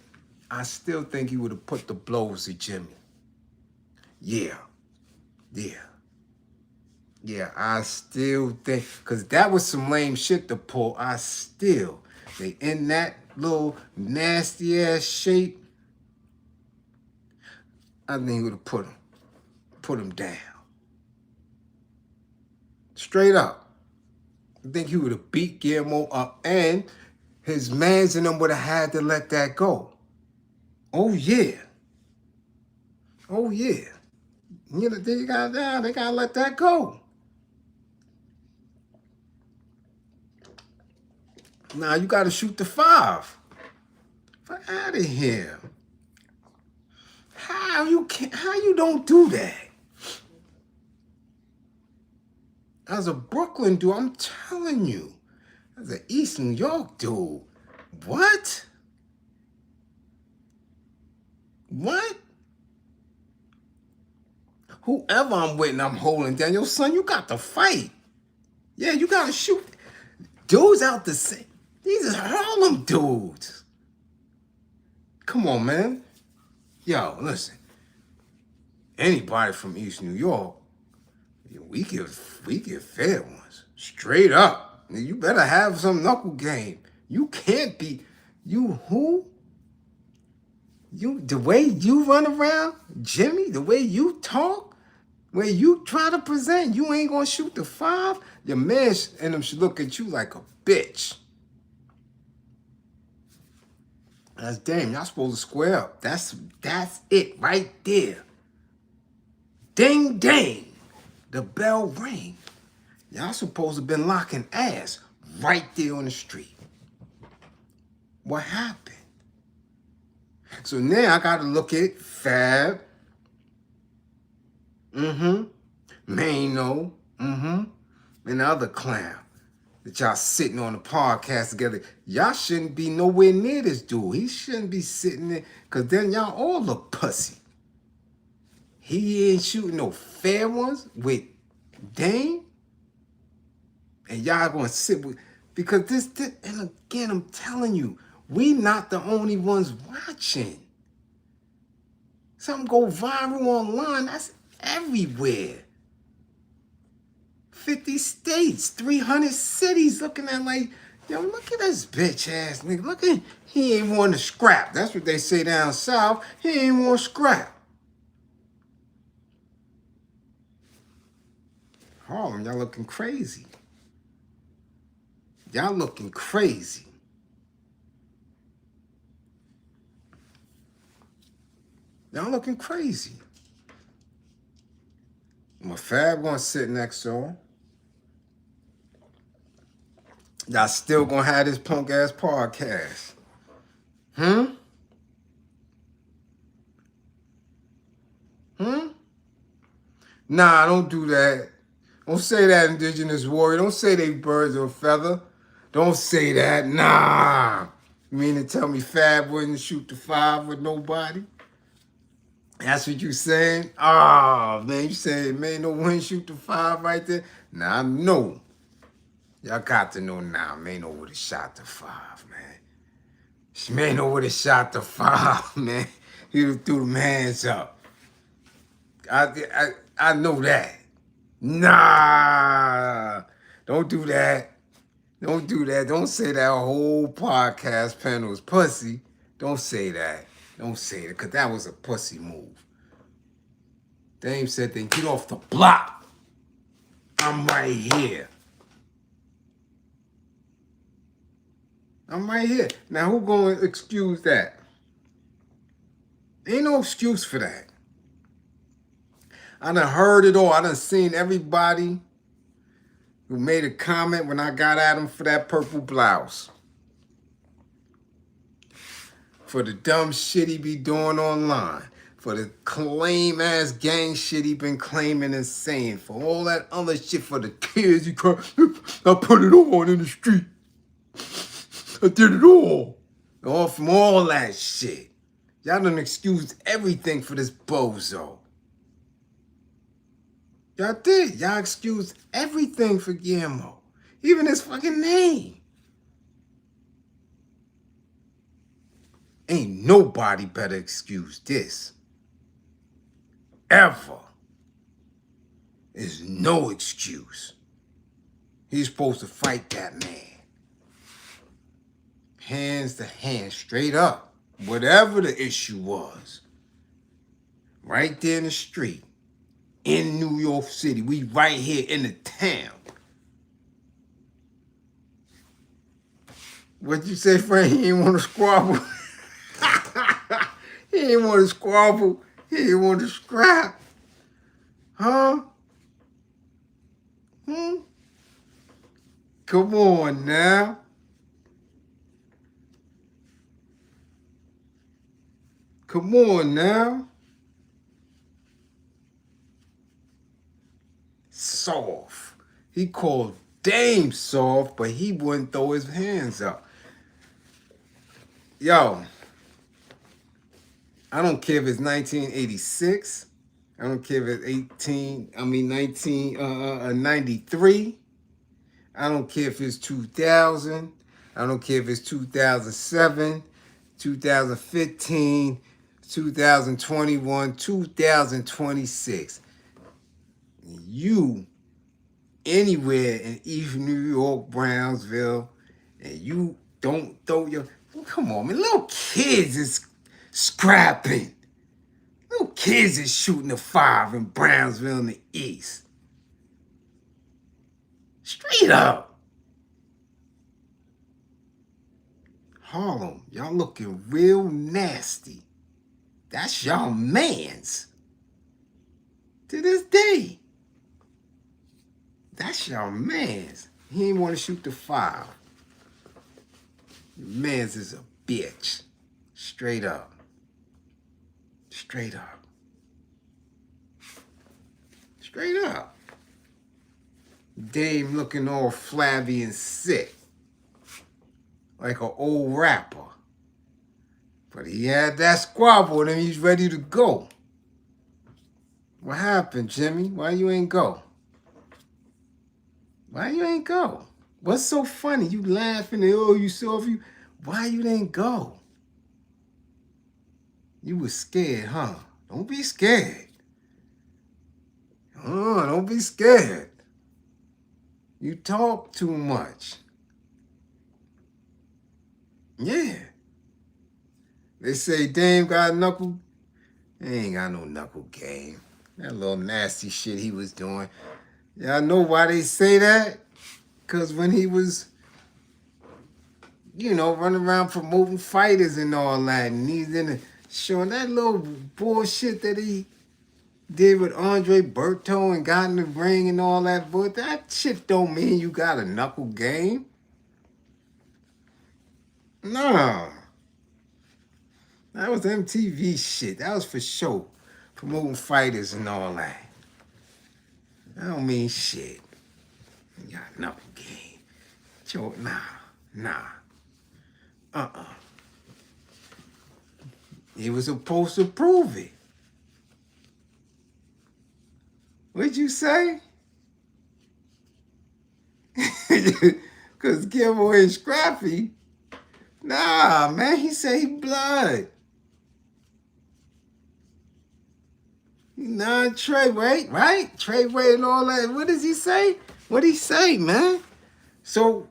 A: I still think he would have put the blows to Jimmy. Yeah, I still think, because that was some lame shit to pull. They in that little nasty ass shape, I think he would have put him down. Straight up. I think he would have beat Guillermo up, and his mans and them would have had to let that go. Oh yeah. You know, they gotta let that go. Now you gotta shoot the 5. Get out of here. How you don't do that? As a Brooklyn dude, I'm telling you. As an East New York dude. What? Whoever I'm with and I'm holding down, yo, son, you got to fight. Yeah, you got to shoot. Dudes out the same. These are Harlem dudes. Come on, man. Yo, listen. Anybody from East New York, we give fair ones. Straight up. You better have some knuckle game. You can't be. You who? The way you run around, Jimmy, the way you talk, where you try to present, you ain't gonna shoot the 5. Your man and them should look at you like a bitch. That's damn, y'all supposed to square up. That's it right there. Ding ding. The bell rang. Y'all supposed to been locking ass right there on the street. What happened? So now I gotta look at Fab. Mano. And the other clown that y'all sitting on the podcast together. Y'all shouldn't be nowhere near this dude. He shouldn't be sitting there, because then y'all all look pussy. He ain't shooting no fair ones with Dame. And y'all gonna sit with, because this, and again, I'm telling you, we not the only ones watching. Something go viral online, that's everywhere. 50 states, 300 cities looking at like, yo, look at this bitch ass nigga. Look at, he ain't want to scrap. That's what they say down south. He ain't want to scrap. Harlem, y'all looking crazy. Y'all looking crazy. Y'all looking crazy. My Fab gonna sit next to him. Y'all still gonna have this punk ass podcast. Nah, don't do that. Don't say that, indigenous warrior. Don't say they birds of a feather. Don't say that. Nah. You mean to tell me Fab wouldn't shoot the 5 with nobody? That's what you saying? Oh, man, you saying, man, no one shoot the 5 right there? Nah, I know. Y'all got to know now. Mano would have shot the 5, man. Mano would have shot the 5, man. He would have threw them hands up. I know that. Nah. Don't do that. Don't say that whole podcast panel is pussy. Don't say that. Don't say it, because that was a pussy move. Dame said, then get off the block. I'm right here. I'm right here. Now, who going to excuse that? Ain't no excuse for that. I done heard it all. I done seen everybody who made a comment when I got at him for that purple blouse. For the dumb shit he be doing online. For the claim-ass gang shit he been claiming and saying. For all that other shit for the kids he cried, I put it on in the street. I did it all. All from all that shit. Y'all done excused everything for this bozo. Y'all did. Y'all excused everything for Guillermo. Even his fucking name. Ain't nobody better excuse this. Ever. There's no excuse. He's supposed to fight that man. Hands to hand, straight up. Whatever the issue was. Right there in the street. In New York City. We right here in the town. What'd you say, Frank? He didn't want to squabble. He didn't want to squabble. He didn't want to scrap. Huh? Come on now. Come on now. Soft. He called Dame soft, but he wouldn't throw his hands up. Yo, I don't care if it's 1986. I don't care if it's 1993. I don't care if it's 2000. I don't care if it's 2007, 2015, 2021, 2026. You, anywhere in East New York, Brownsville, and you don't throw your... Come on, man. Little kids is scrapping. Little kids is shooting a 5 in Brownsville in the East. Straight up. Harlem, y'all looking real nasty. That's y'all mans. To this day. That's y'all mans. He ain't want to shoot the 5. Mans is a bitch. Straight up. Straight up. Straight up. Dame looking all flabby and sick. Like an old rapper. But he had that squabble and he's ready to go. What happened, Jimmy? Why you ain't go? Why you ain't go? What's so funny? You laughing and oh, you saw you. Why you didn't go? You was scared, huh? Don't be scared. Oh, don't be scared. You talk too much. Yeah. They say Dame got a knuckle. He ain't got no knuckle game. That little nasty shit he was doing. Y'all know why they say that? Because when he was, you know, running around promoting fighters and all that, and he's in the showing that little bullshit that he did with Andre Berto and got in the ring and all that, but that shit don't mean you got a knuckle game. Nah. That was MTV shit. That was for show. Promoting fighters and all that. That don't mean shit. You got a knuckle game. Joe, nah. He was supposed to prove it. What'd you say? Because Gilmore ain't scrappy. Nah, man, he said he blood. Nah, Treyway, right? Treyway and all that. What does he say? What'd he say, man? So,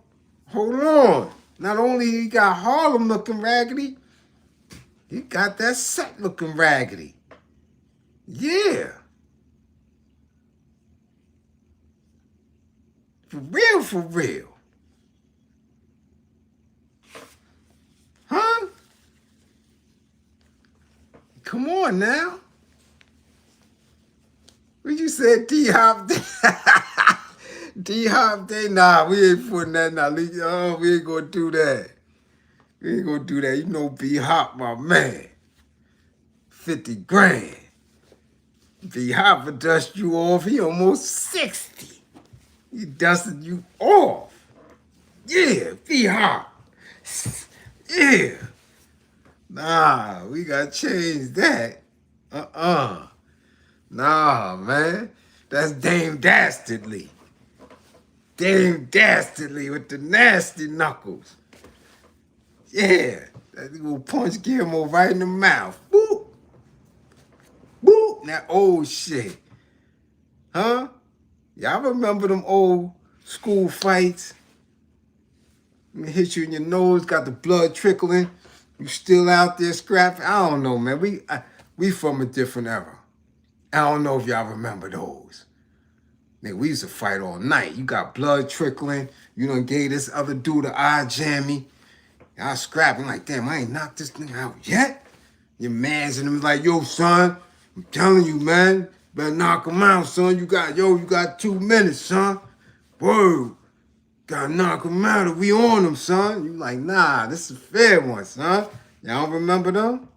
A: hold on. Not only he got Harlem looking raggedy, He got that set looking raggedy. Yeah. For real, for real. Huh? Come on now. What you said, D-Hop Day? D-Hop Day? Nah, we ain't putting that now. Oh, we ain't gonna do that. We ain't gonna do that. You know B-Hop, my man. 50 grand. B-Hop will dust you off. He almost 60. He dusted you off. Yeah, B-Hop. Yeah. Nah, we gotta change that. Nah, man. That's Dame Dastardly. Dame Dastardly with the nasty knuckles. Yeah. That will punch Guillermo right in the mouth. Boop. Boop. That old shit. Huh? Y'all remember them old school fights? Hit you in your nose, got the blood trickling. You still out there scrapping? I don't know, man. We from a different era. I don't know if y'all remember those. Nigga, we used to fight all night. You got blood trickling. You done gave this other dude an eye jammy. I was scrapping like, damn, I ain't knocked this nigga out yet. Your man's in him like, yo, son, I'm telling you, man, better knock him out, son. You got 2 minutes, son. Word. Gotta knock him out or we on him, son. You like, nah, this is a fair one, son. Y'all don't remember them?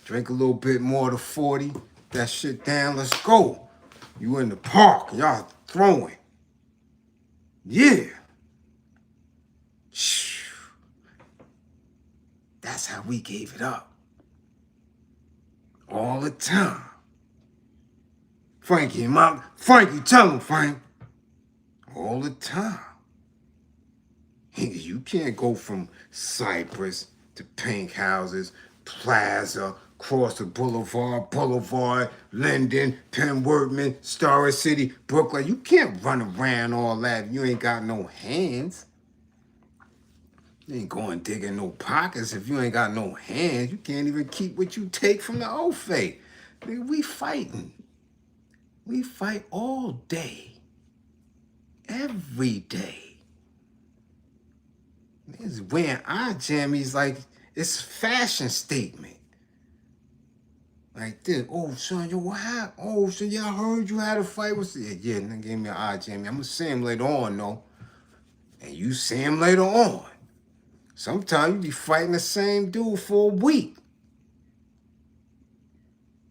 A: Drink a little bit more to 40. That shit down, let's go. You in the park, y'all throwing. Yeah. That's how we gave it up. All the time. Frankie, tell him, Frank. All the time. You can't go from Cypress to Pink Houses, Plaza, cross the Boulevard, Linden, Penn Workman, Star City, Brooklyn. You can't run around all that. You ain't got no hands. You ain't going digging no pockets if you ain't got no hands. You can't even keep what you take from the Ofays. Nigga, we fighting. We fight all day. Every day. Niggas wearing eye jammies like it's a fashion statement. Like this. Oh, son, yo, what happened? Oh, so y'all heard you had a fight with... Yeah, nigga gave me an eye jammy. I'm going to see him later on, though. And you see him later on. Sometimes you be fighting the same dude for a week.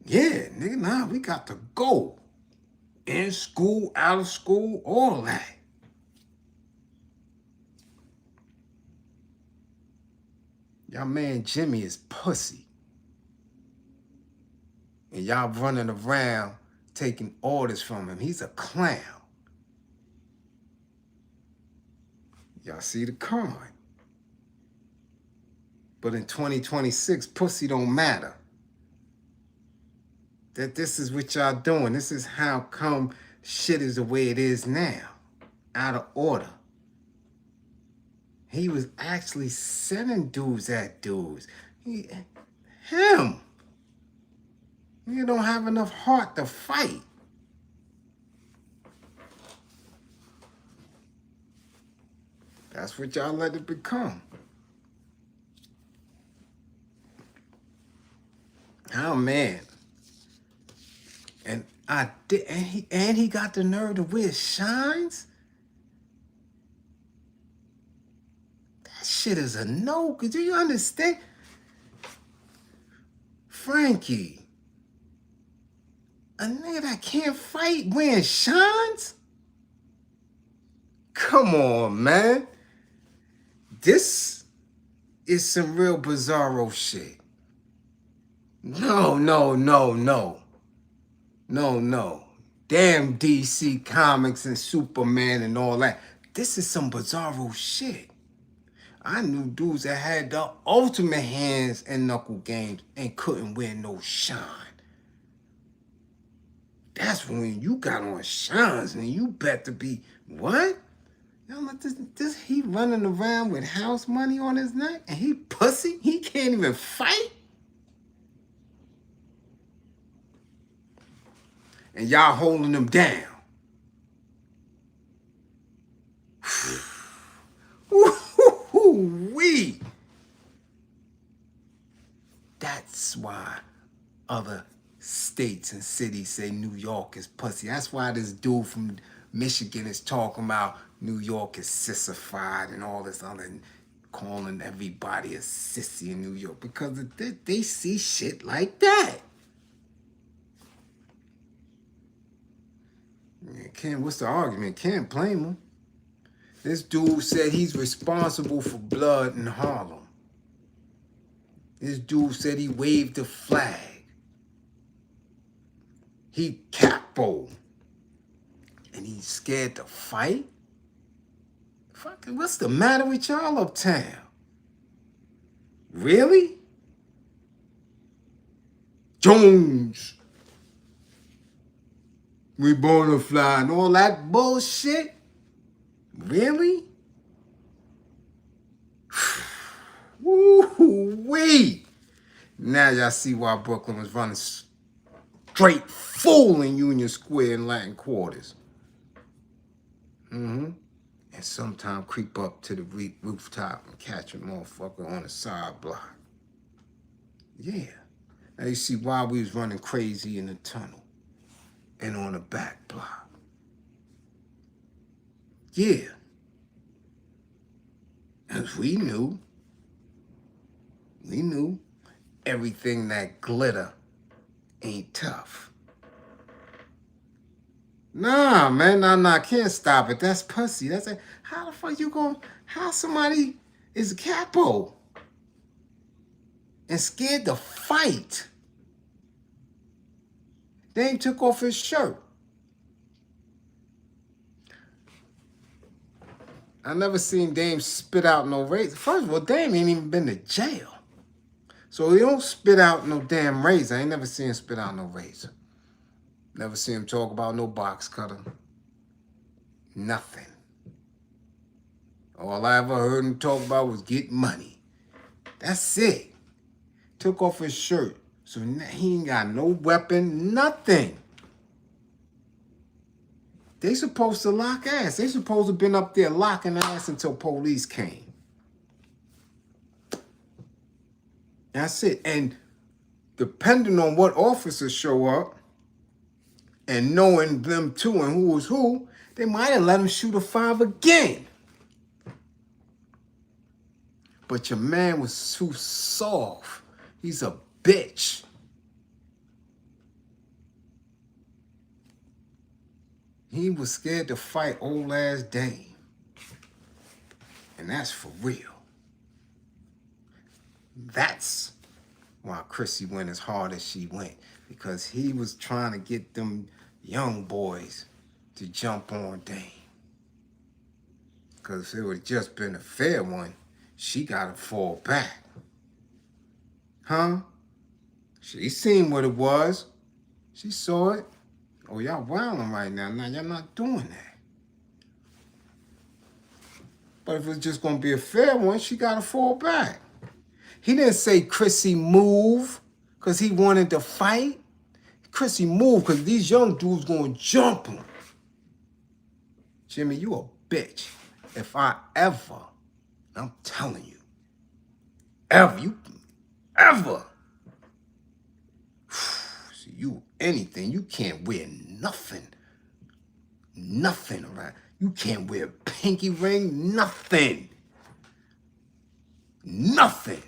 A: Yeah, nigga, nah, we got to go. In school, out of school, all that. Y'all man Jimmy is pussy. And y'all running around taking orders from him. He's a clown. Y'all see the card. But in 2026, pussy don't matter. That this is what y'all doing. This is how come shit is the way it is now. Out of order. He was actually sending dudes at dudes. Him. You don't have enough heart to fight. That's what y'all let it become. Oh man. And I did, and he got the nerve to wear shines. That shit is a no. Do you understand? Frankie, a nigga that can't fight wearing shines? Come on, man. This is some real bizarro shit. No. Damn DC Comics and Superman and all that. This is some bizarro shit. I knew dudes that had the ultimate hands and knuckle games and couldn't wear no shine. That's when you got on shines and you better be, what? Y'all let this he running around with house money on his neck and he pussy? He can't even fight? and y'all holding them down. Woo-hoo-hoo-wee. That's why other states and cities say New York is pussy. That's why this dude from Michigan is talking about New York is sissified and all this other, calling everybody a sissy in New York, because they see shit like that. What's the argument? Can't blame him. This dude said he's responsible for blood in Harlem. This dude said he waved the flag. He capo. And he's scared to fight? Fucking, what's the matter with y'all uptown? Really? Jones. We born to fly and all that bullshit? Really? Woo-wee. Now y'all see why Brooklyn was running straight full in Union Square and Latin Quarters. And sometimes creep up to the rooftop and catch a motherfucker on the side block. Yeah. Now you see why we was running crazy in the tunnel and on the back block. Yeah. Because we knew everything that glitter ain't tough. Nah, man, nah, can't stop it. That's pussy. That's a, how the fuck you gonna, how somebody is a capo and scared to fight? Dame took off his shirt. I never seen Dame spit out no razor. First of all, Dame ain't even been to jail. So he don't spit out no damn razor. I ain't never seen him spit out no razor. Never seen him talk about no box cutter. Nothing. All I ever heard him talk about was get money. That's it. Took off his shirt. So he ain't got no weapon, nothing. They supposed to lock ass. They supposed to been up there locking ass until police came. That's it. And depending on what officers show up, and knowing them too and who was who, they might have let him shoot a 5 again. But your man was too soft. He's a bitch. He was scared to fight old ass Dame. And that's for real. That's why Chrissy went as hard as she went. Because he was trying to get them young boys to jump on Dame. Because if it would just been a fair one, she got to fall back. Huh? She seen what it was. She saw it. Oh, y'all wilding right now. Now, y'all not doing that. But if it's just going to be a fair one, she got to fall back. He didn't say Chrissy move because he wanted to fight. Chrissy move because these young dudes going to jump him. Jimmy, you a bitch. If I ever, I'm telling you, ever, see you anything, you can't wear nothing around. You can't wear a pinky ring, nothing. Nigga,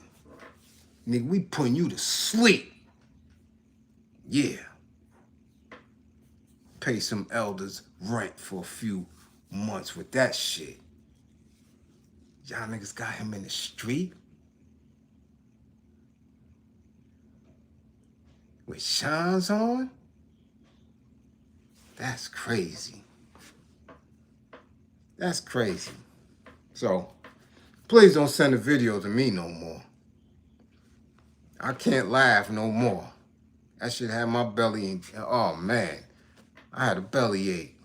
A: we putting you to sleep. Yeah. Pay some elders rent for a few months with that shit. Y'all niggas got him in the street with shines on? That's crazy. That's crazy. So, please don't send a video to me no more. I can't laugh no more. That shit had my belly in, oh man. I had a bellyache.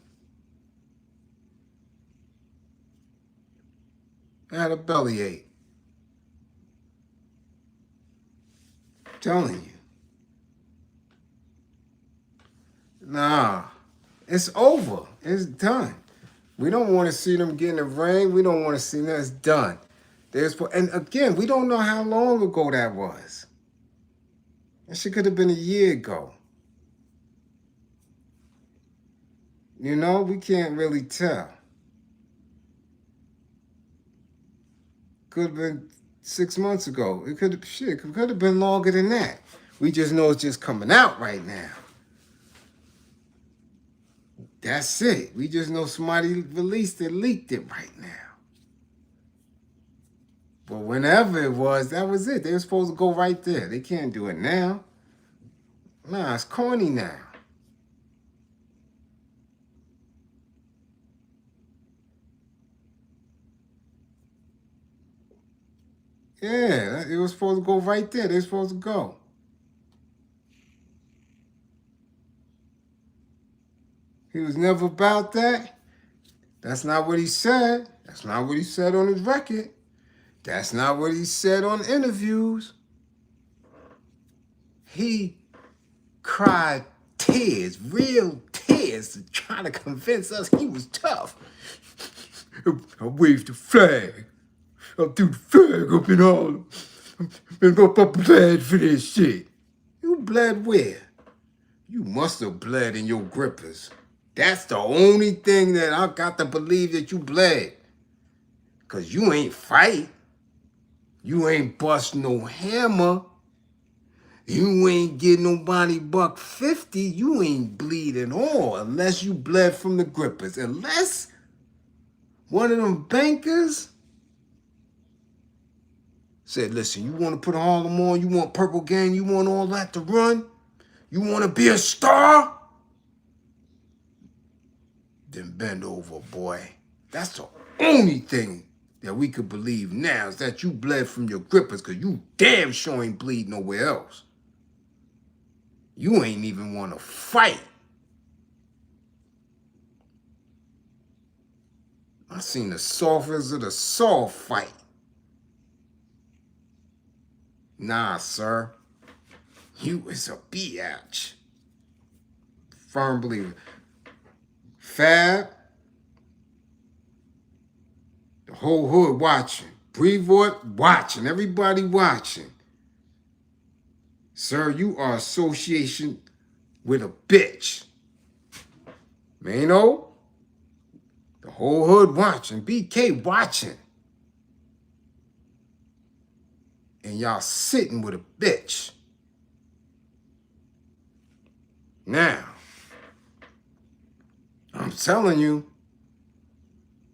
A: I'm telling you. Nah, it's over. It's done. We don't want to see them get in the ring. We don't want to see that. It's done. And again, we don't know how long ago that was. That shit could have been a year ago. You know, we can't really tell. Could have been 6 months ago. It could have been longer than that. We just know it's just coming out right now. That's it. We just know somebody released it, leaked it right now. But whenever it was, that was it. They were supposed to go right there. They can't do it now. Nah, it's corny now. Yeah, it was supposed to go right there. They were supposed to go. He was never about that. That's not what he said. That's not what he said on his record. That's not what he said on interviews. He cried tears, real tears, to try to convince us he was tough. I waved the flag. I threw the flag up in Harlem. And I bled for this shit. You bled where? You must have bled in your grippers. That's the only thing that I got to believe that you bled. Because you ain't fight. You ain't bust no hammer. You ain't get nobody $150. You ain't bleed at all unless you bled from the grippers. Unless one of them bankers said, listen, you want to put Harlem on? You want Purple Gang? You want all that to run? You want to be a star? Then bend over, boy. That's the only thing that we could believe now is that you bled from your grippers because you damn sure ain't bleed nowhere else. You ain't even want to fight. I seen the softest of the soft fight. Nah, sir. You is a biatch. Firm believer. Fab. The whole hood watching. Brevoort watching. Everybody watching. Sir, you are association with a bitch. Mano. The whole hood watching. BK watching. And y'all sitting with a bitch. Now, I'm telling you,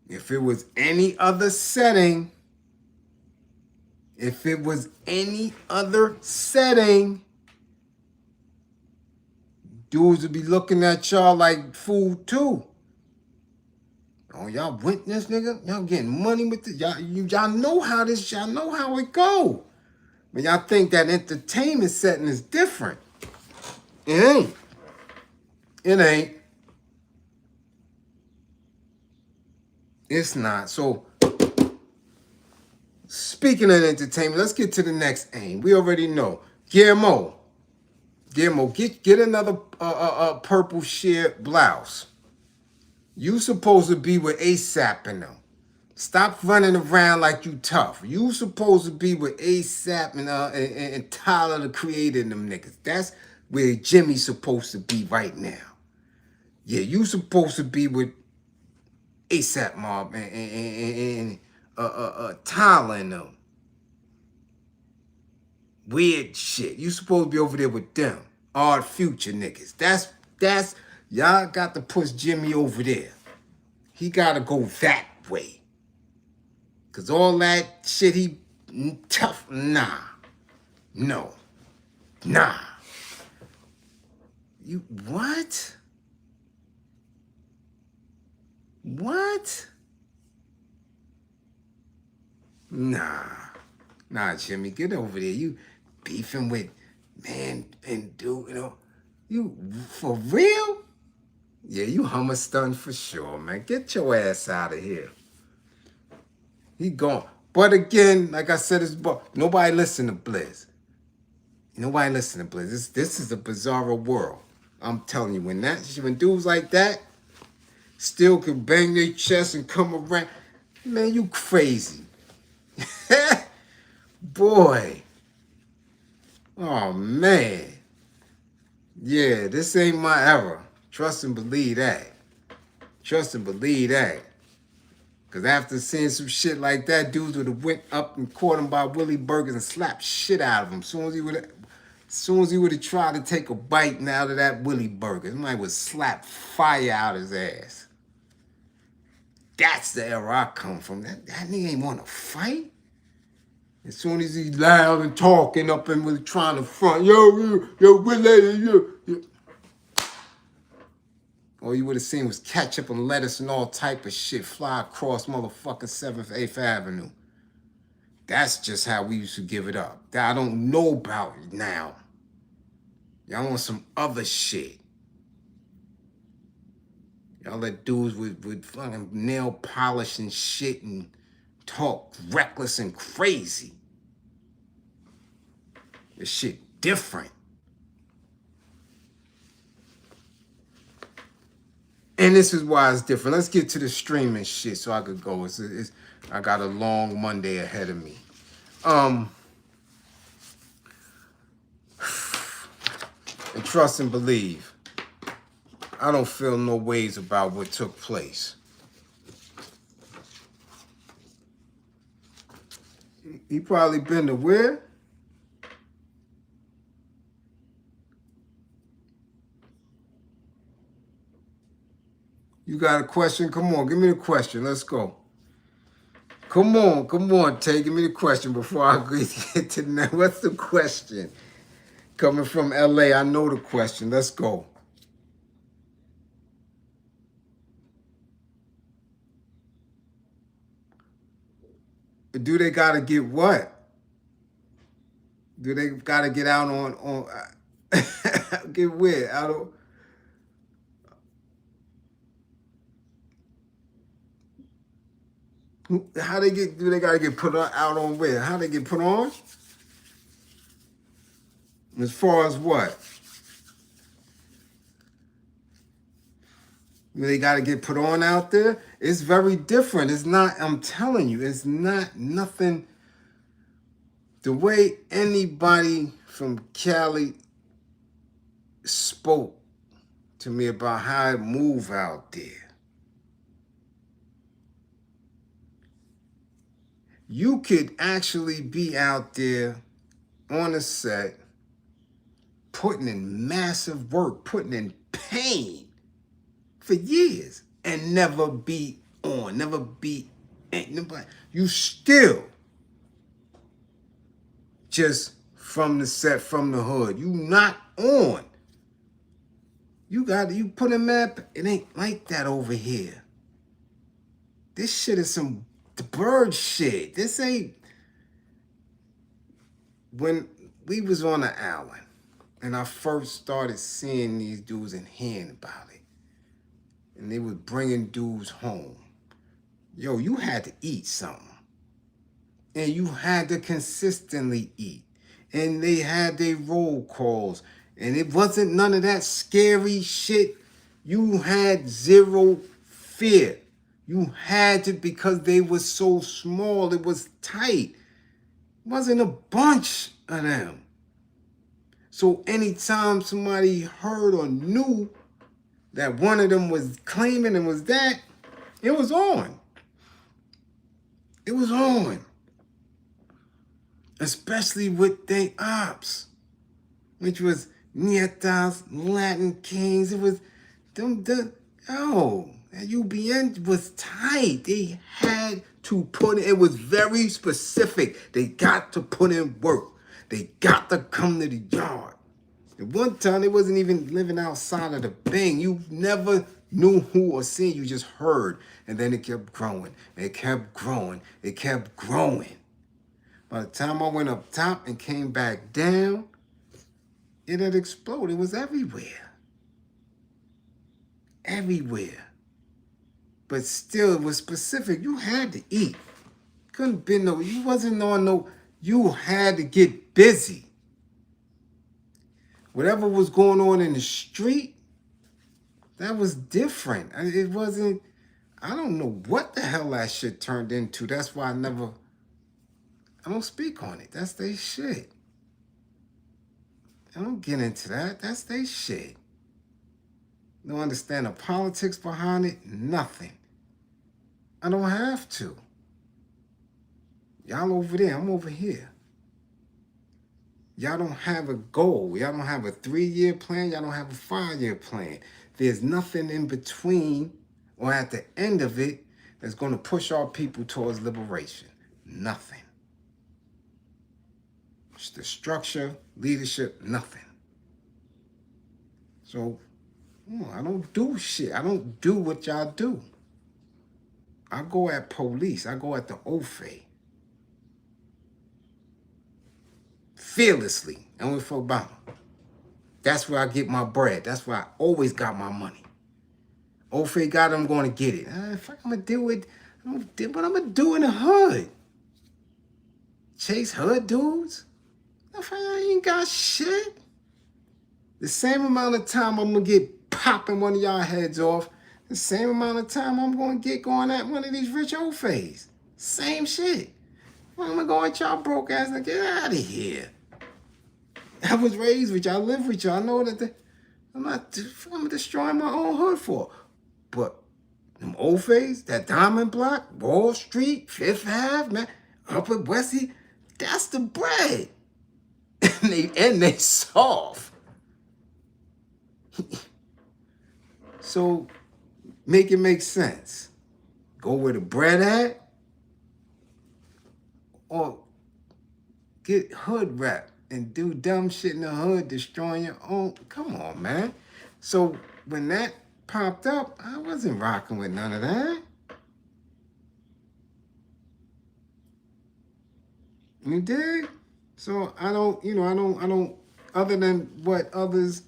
A: if it was any other setting, dudes would be looking at y'all like food too. Oh, y'all witness, nigga? Y'all getting money with this? Y'all know how it go. But y'all think that entertainment setting is different. It ain't. It ain't. It's not. So, speaking of entertainment, let's get to the next aim. We already know. Guillermo, get another purple sheer blouse. You supposed to be with ASAP in them. Stop running around like you tough. You supposed to be with ASAP and Tyler, the creator, and them niggas. That's where Jimmy's supposed to be right now. Yeah, you supposed to be with ASAP Mob and Tyler and them. Weird shit. You supposed to be over there with them. Odd Future niggas. That's y'all got to push Jimmy over there. He gotta go that way. Cause all that shit he tough. Nah. No. Nah. You what? What? Nah. Nah, Jimmy, get over there. You beefing with man and dude, you know. You for real? Yeah, you Hummer Stunt for sure, man. Get your ass out of here. He gone. But again, like I said, nobody listen to Bliz. Nobody listen to Bliz. This is a bizarre world. I'm telling you, when dudes like that still can bang their chest and come around, man, you crazy. Boy. Oh, man. Yeah, this ain't my era. Trust and believe that. Trust and believe that. Because after seeing some shit like that, dudes would have went up and caught him by Willie Burgers and slapped shit out of him. As soon as he would have tried to take a bite out of that Willie Burger, somebody would slap fire out his ass. That's the era I come from. That nigga ain't want to fight. As soon as he's loud and talking up and was trying to front, yo, Willie, yo. All you would have seen was ketchup and lettuce and all type of shit fly across motherfucking 7th, 8th Avenue. That's just how we used to give it up. That I don't know about now. Y'all want some other shit. Y'all let dudes with fucking nail polish and shit and talk reckless and crazy. This shit different. And this is why it's different. Let's get to the streaming shit so I could go. I got a long Monday ahead of me. And trust and believe. I don't feel no ways about what took place. He probably been to where? You got a question? Come on, give me the question. Let's go. Come on, Tay. Give me the question before I get to the next. What's the question? Coming from LA, I know the question. Let's go. Do they gotta get what? Do they gotta get out on get where? I don't. How they get? Do they gotta get put out on where? How they get put on? As far as what? They gotta get put on out there. It's very different. It's not. I'm telling you, it's not nothing. The way anybody from Cali spoke to me about how it move out there. You could actually be out there on a set, putting in massive work, putting in pain for years, and never be on, never be, ain't nobody. You still just from the set, from the hood. You not on. You put in mad, it ain't like that over here. This shit is some bird shit. This ain't. When we was on the island and I first started seeing these dudes and hearing about it, and they was bringing dudes home, yo, you had to eat something. And you had to consistently eat. And they had their roll calls. And it wasn't none of that scary shit. You had zero fear. You had to, because they were so small, it was tight. It wasn't a bunch of them. So anytime somebody heard or knew that one of them was claiming and was that, it was on. It was on. Especially with they ops, which was Nietas, Latin Kings. It was them, UBN was tight. They had to put it was very specific. They got to put in work. They got to come to the yard. At one time, they wasn't even living outside of the Bing. You never knew who or seen. You just heard. And then it kept growing. It kept growing. It kept growing. By the time I went up top and came back down, it had exploded. It was everywhere. Everywhere. But still, it was specific. You had to eat. Couldn't be no, you wasn't on no, you had to get busy. Whatever was going on in the street, that was different. It wasn't, I don't know what the hell that shit turned into. That's why I don't speak on it. That's their shit. I don't get into that. That's their shit. Don't understand the politics behind it. Nothing. I don't have to. Y'all over there. I'm over here. Y'all don't have a goal. Y'all don't have a 3-year plan. Y'all don't have a 5-year plan. There's nothing in between or at the end of it that's going to push our people towards liberation. Nothing. It's the structure, leadership, nothing. So, I don't do shit. I don't do what y'all do. I go at police. I go at the Ofays. Fearlessly. I don't fuck about them. That's where I get my bread. That's where I always got my money. Ofay got it, I'm going to get it. Fuck, I'm going to deal with what I'm going to do in the hood. Chase hood dudes? I ain't got shit. The same amount of time I'm going to get popping one of y'all heads off, the same amount of time I'm going to get going at one of these rich Ofays. Same shit. I'm going to go at y'all broke ass and get out of here. I was raised with y'all, I live with y'all. I know that I'm destroying my own hood for. But them Ofays, that Diamond Block, Wall Street, Fifth Ave, man, Upper Westie, that's the bread. and they soft. So make it make sense. Go where the bread at, or get hood rap and do dumb shit in the hood, destroying your own. Come on, man. So when that popped up, I wasn't rocking with none of that. You dig? So I don't, other than what others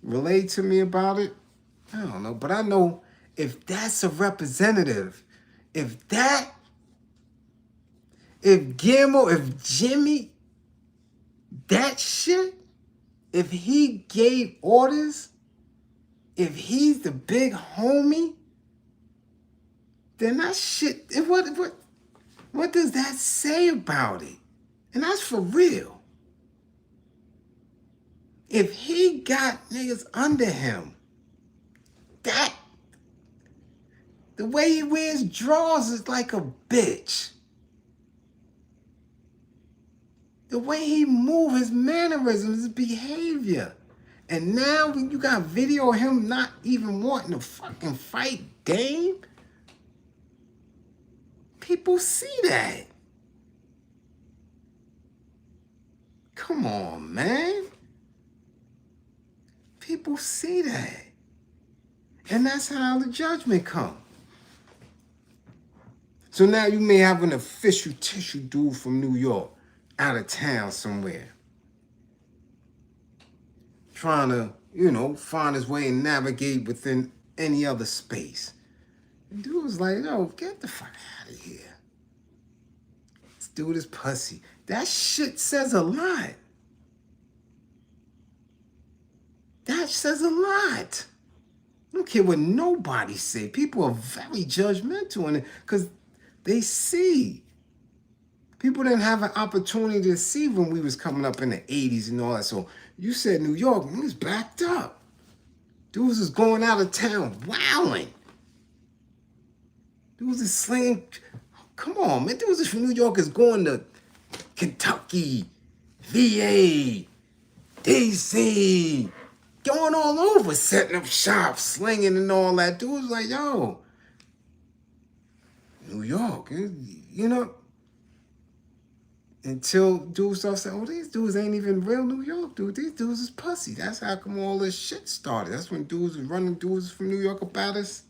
A: relate to me about it, I don't know. But I know if that's a representative, if Gilmore, if Jimmy, that shit, if he gave orders, if he's the big homie, then that shit, what does that say about it? And that's for real. If he got niggas under him, the way he wears drawers is like a bitch. The way he moves, his mannerisms, his behavior. And now when you got video of him not even wanting to fucking fight Dame, people see that. Come on, man. People see that. And that's how the judgment comes. So now you may have an official tissue dude from New York out of town somewhere, trying to, find his way and navigate within any other space. And dude was like, yo, get the fuck out of here. This dude is pussy. That shit says a lot. That says a lot. I don't care what nobody say. People are very judgmental in it because they see. People didn't have an opportunity to see when we was coming up in the 80s and all that. So you said New York, we was backed up. Dudes is going out of town, wowing. Dudes is slinging. Come on, man. Dudes is from New York is going to Kentucky, VA, DC, going all over, setting up shops, slinging and all that. Dudes like, yo, New York, until dudes start saying, oh, these dudes ain't even real New York, dude. These dudes is pussy. That's how come all this shit started. That's when dudes was running dudes from New York about us.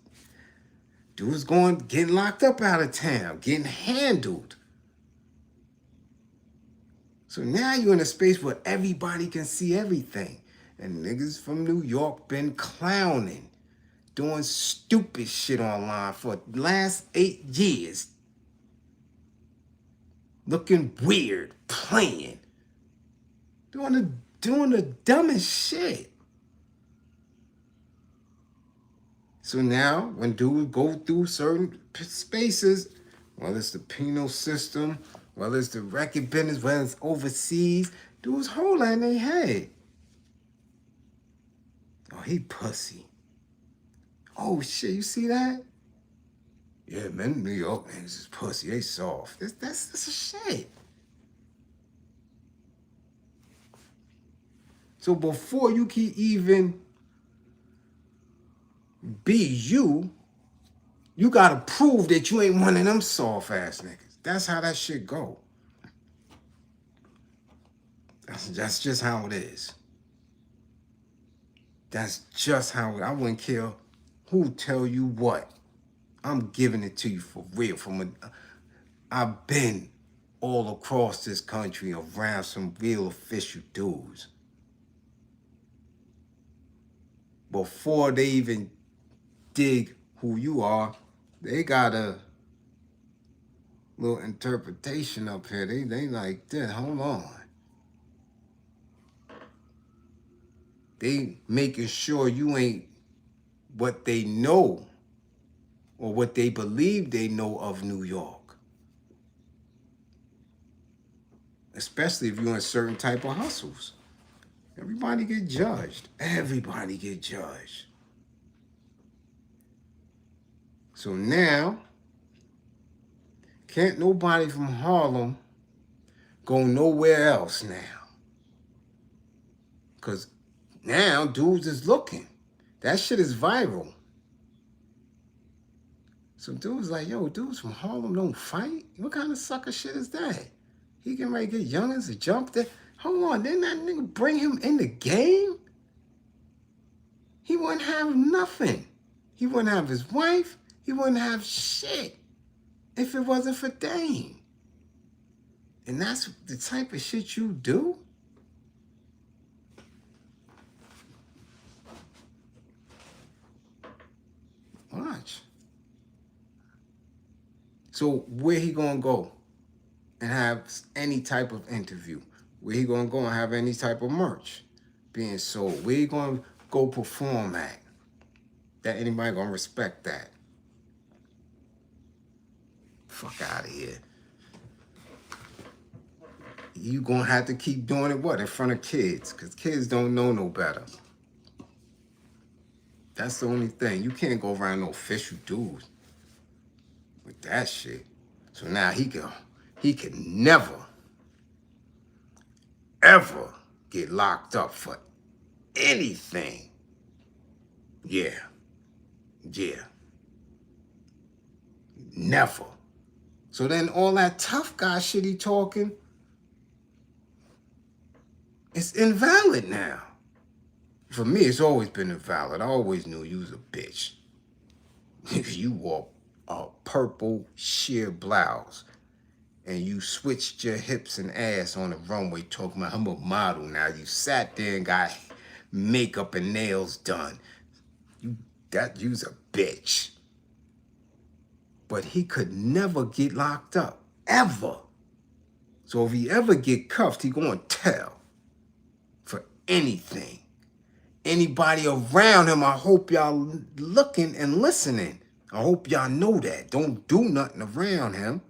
A: Dudes getting locked up out of town, getting handled. So now you're in a space where everybody can see everything. And niggas from New York been clowning, doing stupid shit online for the last 8 years. Looking weird, playing, doing doing the dumbest shit. So now, when dudes go through certain spaces, whether it's the penal system, whether it's the record business, whether it's overseas, dudes hold that in their head. Oh, he pussy. Oh, shit, you see that? Yeah, man, New York niggas is pussy. They soft. That's a shit. So before you can even be you, you gotta prove that you ain't one of them soft ass niggas. That's how that shit go. That's just how it is. That's just how it. I wouldn't care who tell you what. I'm giving it to you for real. I've been all across this country around some real official dudes. Before they even dig who you are, they got a little interpretation up here. They like this. Hold on. They making sure you ain't what they know or what they believe they know of New York. Especially if you're in certain type of hustles. Everybody get judged. Everybody get judged. So now, can't nobody from Harlem go nowhere else now. Because now dudes is looking. That shit is viral. So dudes like, yo, dudes from Harlem don't fight? What kind of sucker shit is that? He getting ready to get youngins to jump there. Hold on, didn't that nigga bring him in the game? He wouldn't have nothing. He wouldn't have his wife. He wouldn't have shit if it wasn't for Dame. And that's the type of shit you do? Watch. So where he gonna go and have any type of interview? Where he gonna go and have any type of merch being sold? Where he gonna go perform at? That anybody gonna respect that? Fuck out of here. You gonna have to keep doing it what? In front of kids, because kids don't know no better. That's the only thing. You can't go around no official dudes with that shit. So now he can never, ever get locked up for anything. Yeah. Never. So then all that tough guy shit he talking, it's invalid now. For me, it's always been invalid. I always knew you was a bitch. You wore a purple sheer blouse and you switched your hips and ass on the runway talking about, I'm a model now. You sat there and got makeup and nails done. You's a bitch. But he could never get locked up, ever. So if he ever get cuffed, he gonna tell for anything. Anybody around him, I hope y'all looking and listening. I hope y'all know that. Don't do nothing around him.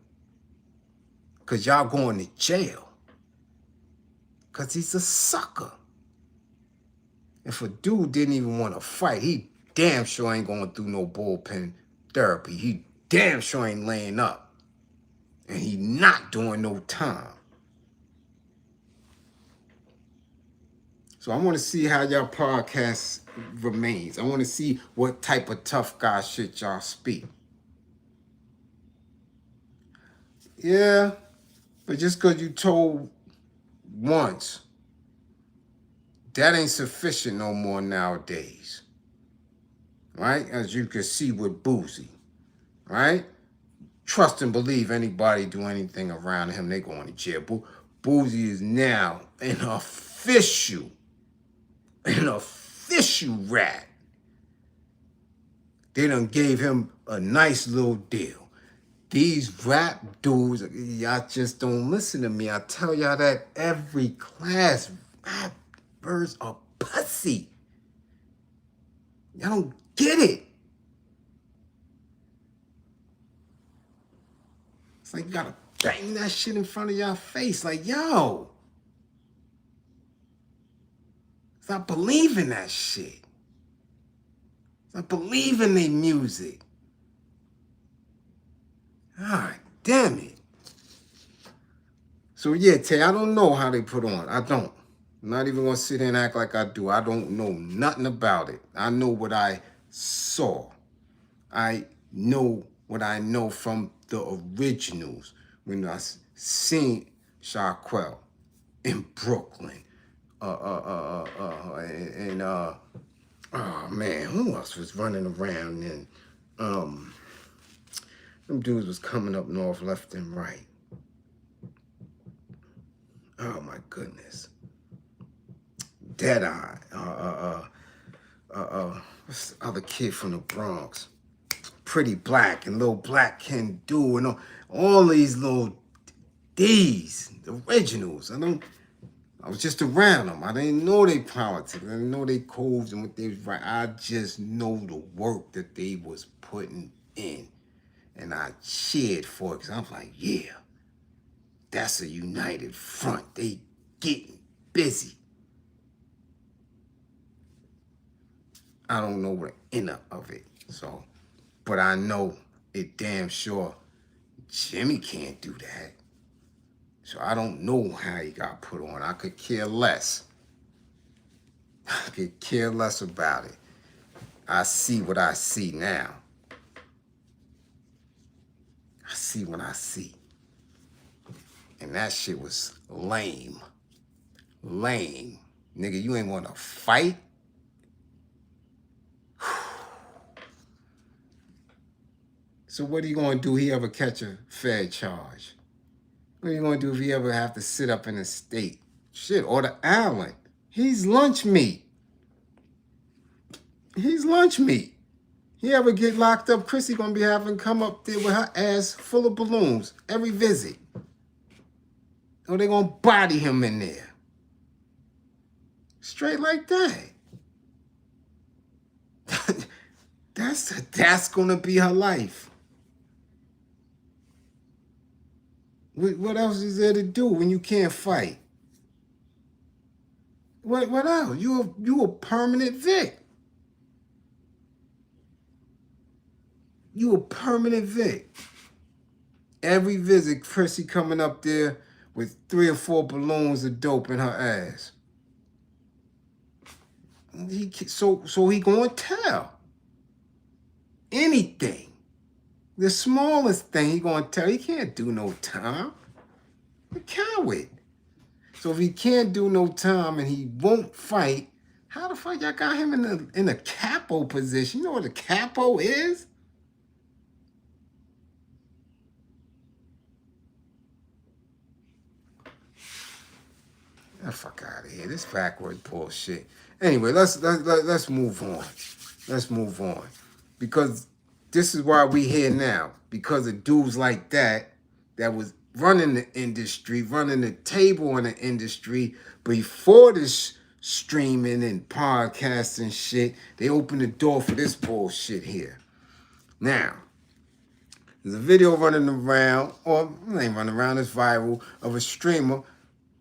A: Because y'all going to jail. Because he's a sucker. If a dude didn't even want to fight, he damn sure ain't going through no bullpen therapy. He damn sure ain't laying up. And he not doing no time. So I want to see how y'all podcast remains. I want to see what type of tough guy shit y'all speak. Yeah, but just because you told once, that ain't sufficient no more nowadays. Right? As you can see with Boozy. Right? Trust and believe anybody do anything around him, they going to jail. Boozy is now an official rat. They done gave him a nice little deal. These rap dudes, y'all just don't listen to me. I tell y'all that every class. Rap Birds are pussy. Y'all don't get it. It's like you gotta bang that shit in front of your face. Like, yo. Stop believing that shit. Stop believing their music. God damn it. So yeah, Tay, I don't know how they put on. I don't. I'm not even gonna sit here and act like I do. I don't know nothing about it. I know what I saw. I know what I know from the originals when I seen Shaquille in Brooklyn. And oh man, who else was running around? And them dudes was coming up north, left and right. Oh my goodness. Deadeye. What's the other kid from the Bronx? Pretty Black and Little Black Can Do and all these little D's, the originals. I was just around them. I didn't know they politics. I didn't know they codes and what they was right. I just know the work that they was putting in. And I cheered for it because I was like, yeah, that's a united front. They getting busy. I don't know the inner of it. So, but I know it damn sure Jimmy can't do that. So I don't know how he got put on. I could care less. I could care less about it. I see what I see now. I see what I see. And that shit was lame. Lame. Nigga, you ain't want to fight? So what are you going to do if he ever catch a Fed charge? What are you going to do if he ever have to sit up in the state? Shit, or the island. He's lunch meat. He's lunch meat. He ever get locked up, Chrissy going to be having come up there with her ass full of balloons every visit. Or they going to body him in there. Straight like that. That's going to be her life. What else is there to do when you can't fight? What else? You a permanent Vic. You a permanent Vic. Every visit, Chrissy coming up there with 3 or 4 balloons of dope in her ass. So he gonna tell. Anything. The smallest thing he gonna tell. He can't do no time. A coward. So if he can't do no time and he won't fight, how the fuck y'all got him in a capo position? You know what a capo is? The fuck out of here. This backward bullshit. Anyway, let's move on. Let's move on. Because this is why we here now. Because of dudes like that was running the industry, running the table in the industry before this streaming and podcasting shit. They opened the door for this bullshit here. Now, there's a video running around, or it ain't running around, it's viral, of a streamer.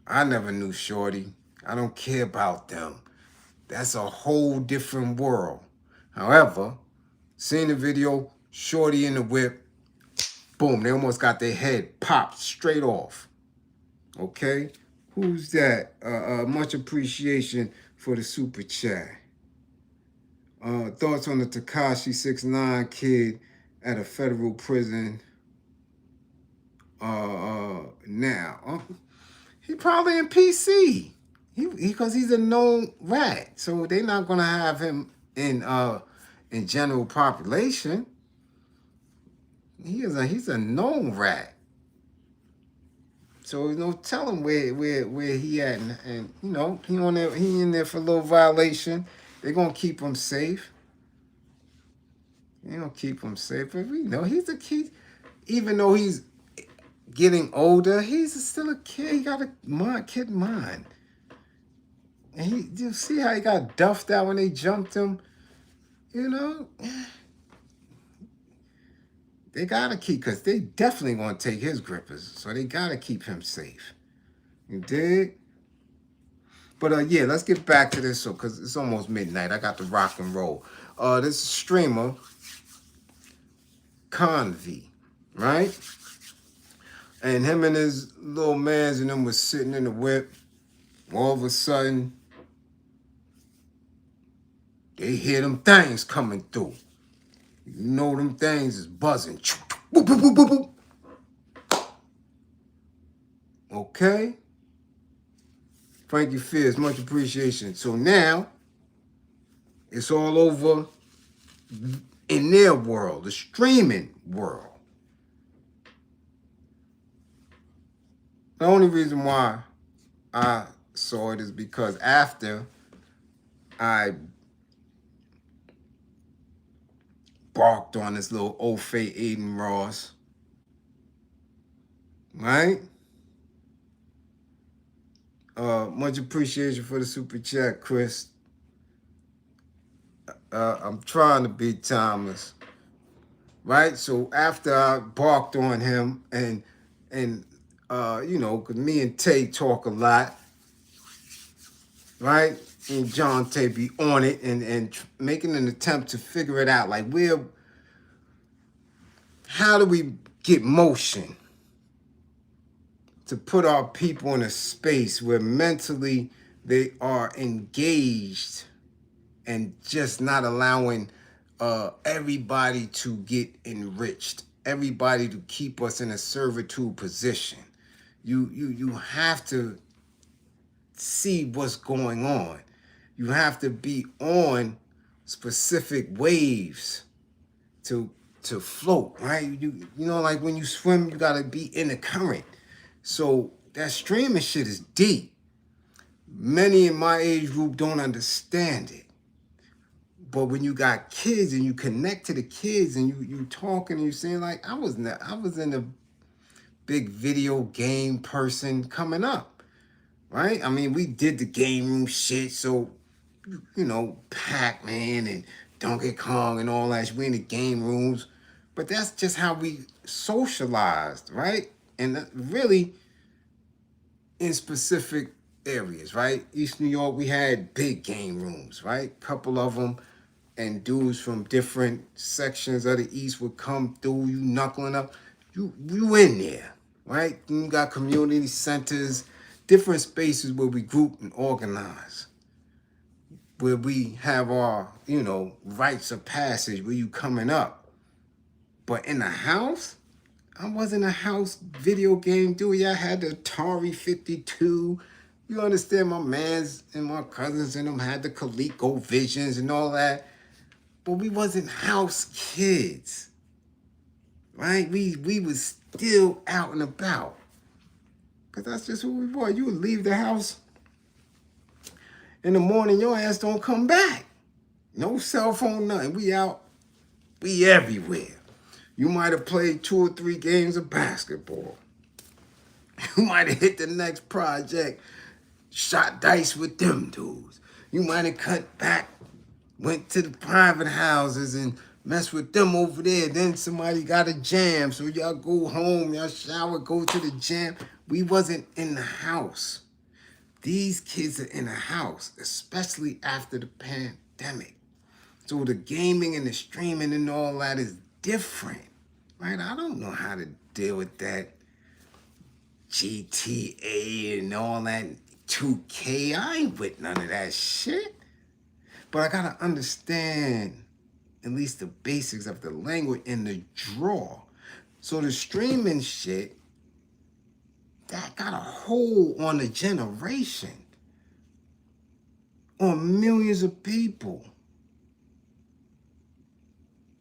A: I never knew Shorty. I don't care about them. That's a whole different world. However, seeing the video, Shorty in the whip, boom, they almost got their head popped straight off. Okay? Who's that? Much appreciation for the super chat. Thoughts on the Tekashi 6ix9ine kid at a federal prison now? He probably in PC. Because he's a known rat. So they're not gonna have him in general population. He's a known rat. So tell him where he at, and he in there for a little violation. They're gonna keep him safe. They gonna keep him safe. But we know he's a kid. Even though he's getting older, he's still a kid. He got a kid mind. And you see how he got duffed out when they jumped him? You know? They gotta keep, because they definitely gonna take his grippers. So they gotta keep him safe. You dig? But yeah, let's get back to this, so because it's almost midnight. I got to rock and roll. This streamer, Konvy, right? And him and his little mans and them was sitting in the whip. All of a sudden, they hear them things coming through. You know them things is buzzing. Boop, boop, boop, boop, boop. Okay? Frankie Fears, much appreciation. So now, it's all over in their world, the streaming world. The only reason why I saw it is because after I barked on this little Ofay Aiden Ross, right? Much appreciation for the super chat, Chris. I'm trying to be timeless, right? So after I barked on him and you know, because me and Tay talk a lot, right? And John Tay be on it and making an attempt to figure it out. Like, how do we get motion to put our people in a space where mentally they are engaged and just not allowing everybody to get enriched, everybody to keep us in a servitude position. You have to see what's going on. You have to be on specific waves to float, right? You know, like when you swim, you gotta be in the current. So that streaming shit is deep. Many in my age group don't understand it. But when you got kids and you connect to the kids and you talking and you saying, like, I was in a big video game person coming up, right? I mean, we did the game room shit, so you know, Pac-Man and Donkey Kong and all that. We in the game rooms, but that's just how we socialized, right? And really, in specific areas, right? East New York, we had big game rooms, right? Couple of them, and dudes from different sections of the East would come through, you knuckling up. You in there, right? You got community centers, different spaces where we group and organize, where we have our, you know, rites of passage, where you coming up. But in the house, I wasn't a house video game dude. I had the Atari 52. You understand, my mans and my cousins and them had the ColecoVisions and all that. But we wasn't house kids, right? We was still out and about. Because that's just who we were. You would leave the house in the morning, your ass don't come back. No cell phone, nothing. We out, we everywhere. You might have played 2 or 3 games of basketball. You might have hit the next project, shot dice with them dudes. You might have cut back, went to the private houses and messed with them over there. Then somebody got a jam, so y'all go home, y'all shower, go to the jam. We wasn't in the house. These kids are in the house, especially after the pandemic. So the gaming and the streaming and all that is different, right? I don't know how to deal with that GTA and all that 2K. I ain't with none of that shit. But I gotta understand at least the basics of the language and the draw. So the streaming shit, that got a hold on a generation, on millions of people.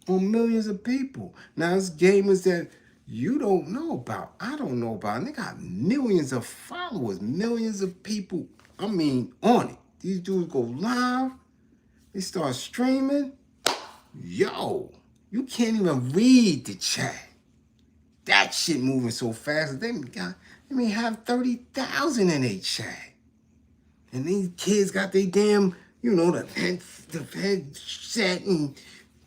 A: On millions of people. Now, it's gamers that you don't know about, I don't know about, and they got millions of followers, millions of people, I mean, on it. These dudes go live, they start streaming. Yo, you can't even read the chat. That shit moving so fast. They may have 30,000 in their chat.
B: And these kids got their damn, you know, the headset and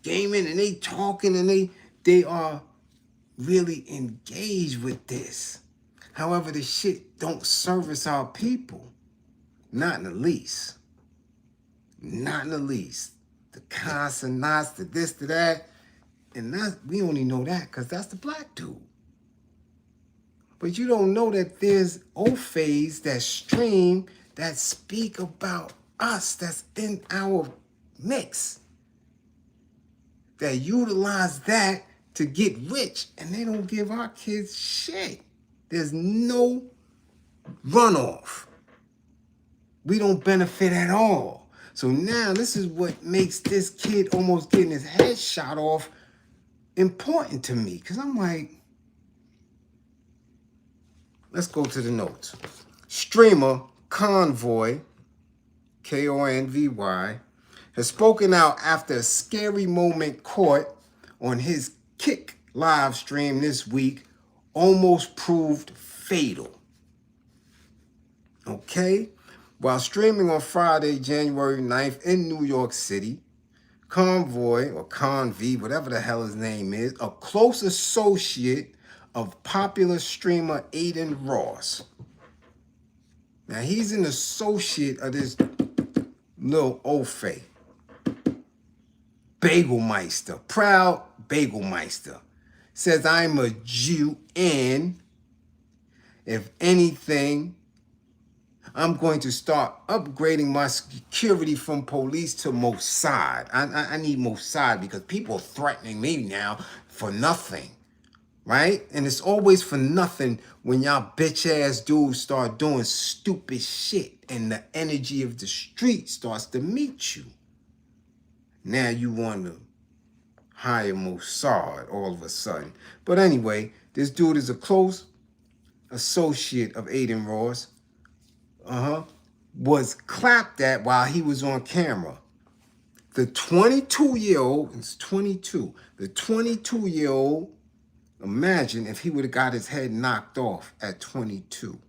B: gaming, and they talking, and they are really engaged with this. However, the shit don't service our people. Not in the least. Not in the least. The consonants, the this, to that. And we only know that because that's the black dude. But you don't know that there's Ofays that stream that speak about us, that's in our mix, that utilize that to get rich, and they don't give our kids shit. There's no runoff. We don't benefit at all. So now this is what makes this kid almost getting his head shot off important to me. Because I'm like, let's go to the notes. Streamer Konvy, Konvy, has spoken out after a scary moment caught on his Kick live stream this week almost proved fatal. Okay? While streaming on Friday, January 9th in New York City, Konvy, whatever the hell his name is, a close associate of popular streamer Aiden Ross. Now, he's an associate of this little Ofay. Bagelmeister, proud Bagelmeister. Says, I'm a Jew, and if anything, I'm going to start upgrading my security from police to Mossad. I need Mossad because people are threatening me now for nothing, right? And it's always for nothing when y'all bitch-ass dudes start doing stupid shit and the energy of the street starts to meet you. Now you want to hire Mossad all of a sudden. But anyway, this dude is a close associate of Aiden Ross. Was clapped at while he was on camera. The 22-year-old, it's 22, the 22-year-old, imagine if he would have got his head knocked off at 22.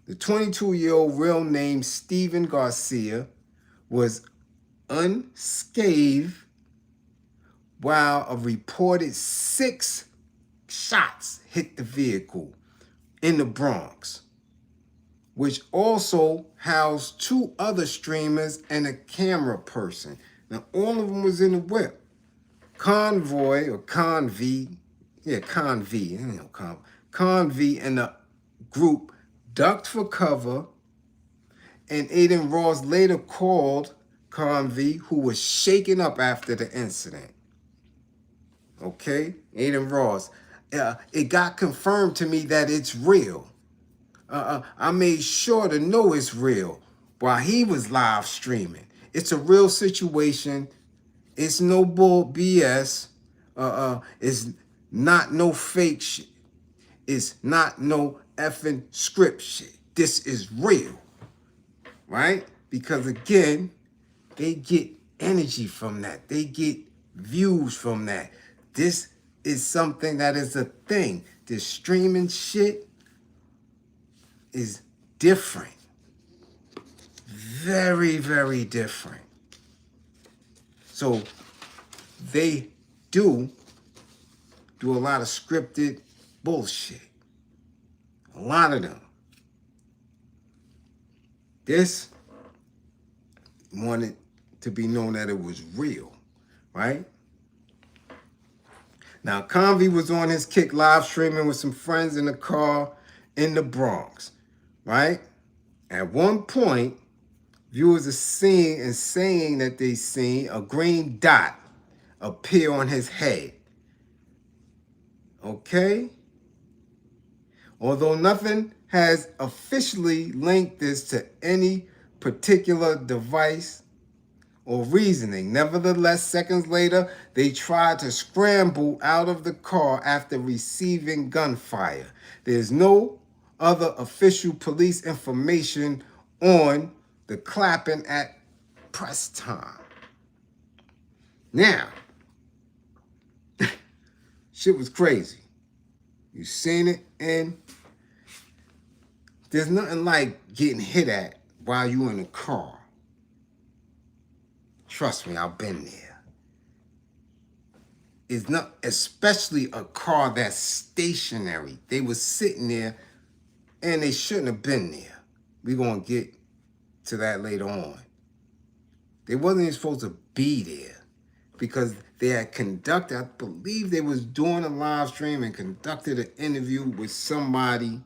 B: The 22-year-old, real name Steven Garcia, was unscathed while a reported 6 shots hit the vehicle in the Bronx, which also housed 2 other streamers and a camera person. Now, all of them was in the whip. Konvy and the group ducked for cover, and Aiden Ross later called Konvy, who was shaken up after the incident. Okay, Aiden Ross. It got confirmed to me that it's real. I made sure to know it's real while he was live streaming. It's a real situation. It's no bull BS. It's not no fake shit. It's not no effing script shit. This is real, right? Because again, they get energy from that. They get views from that. This is something that is a thing. This streaming shit is different. Very, very different. So they do a lot of scripted bullshit. A lot of them. This wanted to be known that it was real, right? Now, Konvy was on his Kick live streaming with some friends in the car in the Bronx, right? At one point, viewers are seeing and saying that they seen a green dot appear on his head. Okay? Although nothing has officially linked this to any particular device or reasoning. Nevertheless, seconds later, they tried to scramble out of the car after receiving gunfire. There's no other official police information on the clapping at press time. Now, shit was crazy. You seen it in There's nothing like getting hit at while you in a car. Trust me, I've been there. It's not, especially a car that's stationary. They was sitting there and they shouldn't have been there. We're going to get to that later on. They wasn't even supposed to be there because they had conducted, I believe they was doing a live stream and conducted an interview with somebody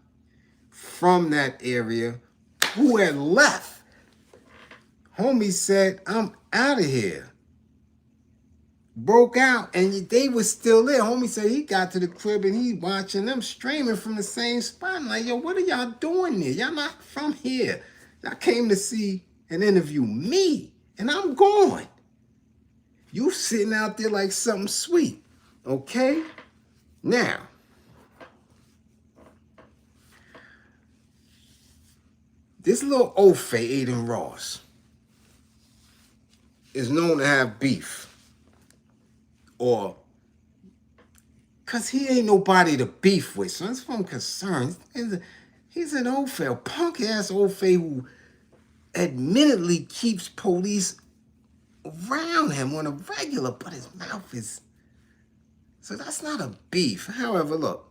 B: from that area who had left. Homie said, I'm out of here. Broke out and they was still there. Homie said he got to the crib and he watching them streaming from the same spot. I'm like, yo, what are y'all doing there? Y'all not from here. Y'all came to see and interview me and I'm gone. You sitting out there like something sweet. Okay? Now, this little Ofay, Aiden Ross, is known to have beef. Or, because he ain't nobody to beef with. So that's what I'm concerned. He's an Ofay, a punk-ass Ofay who admittedly keeps police around him on a regular, but his mouth is... So that's not a beef. However, look,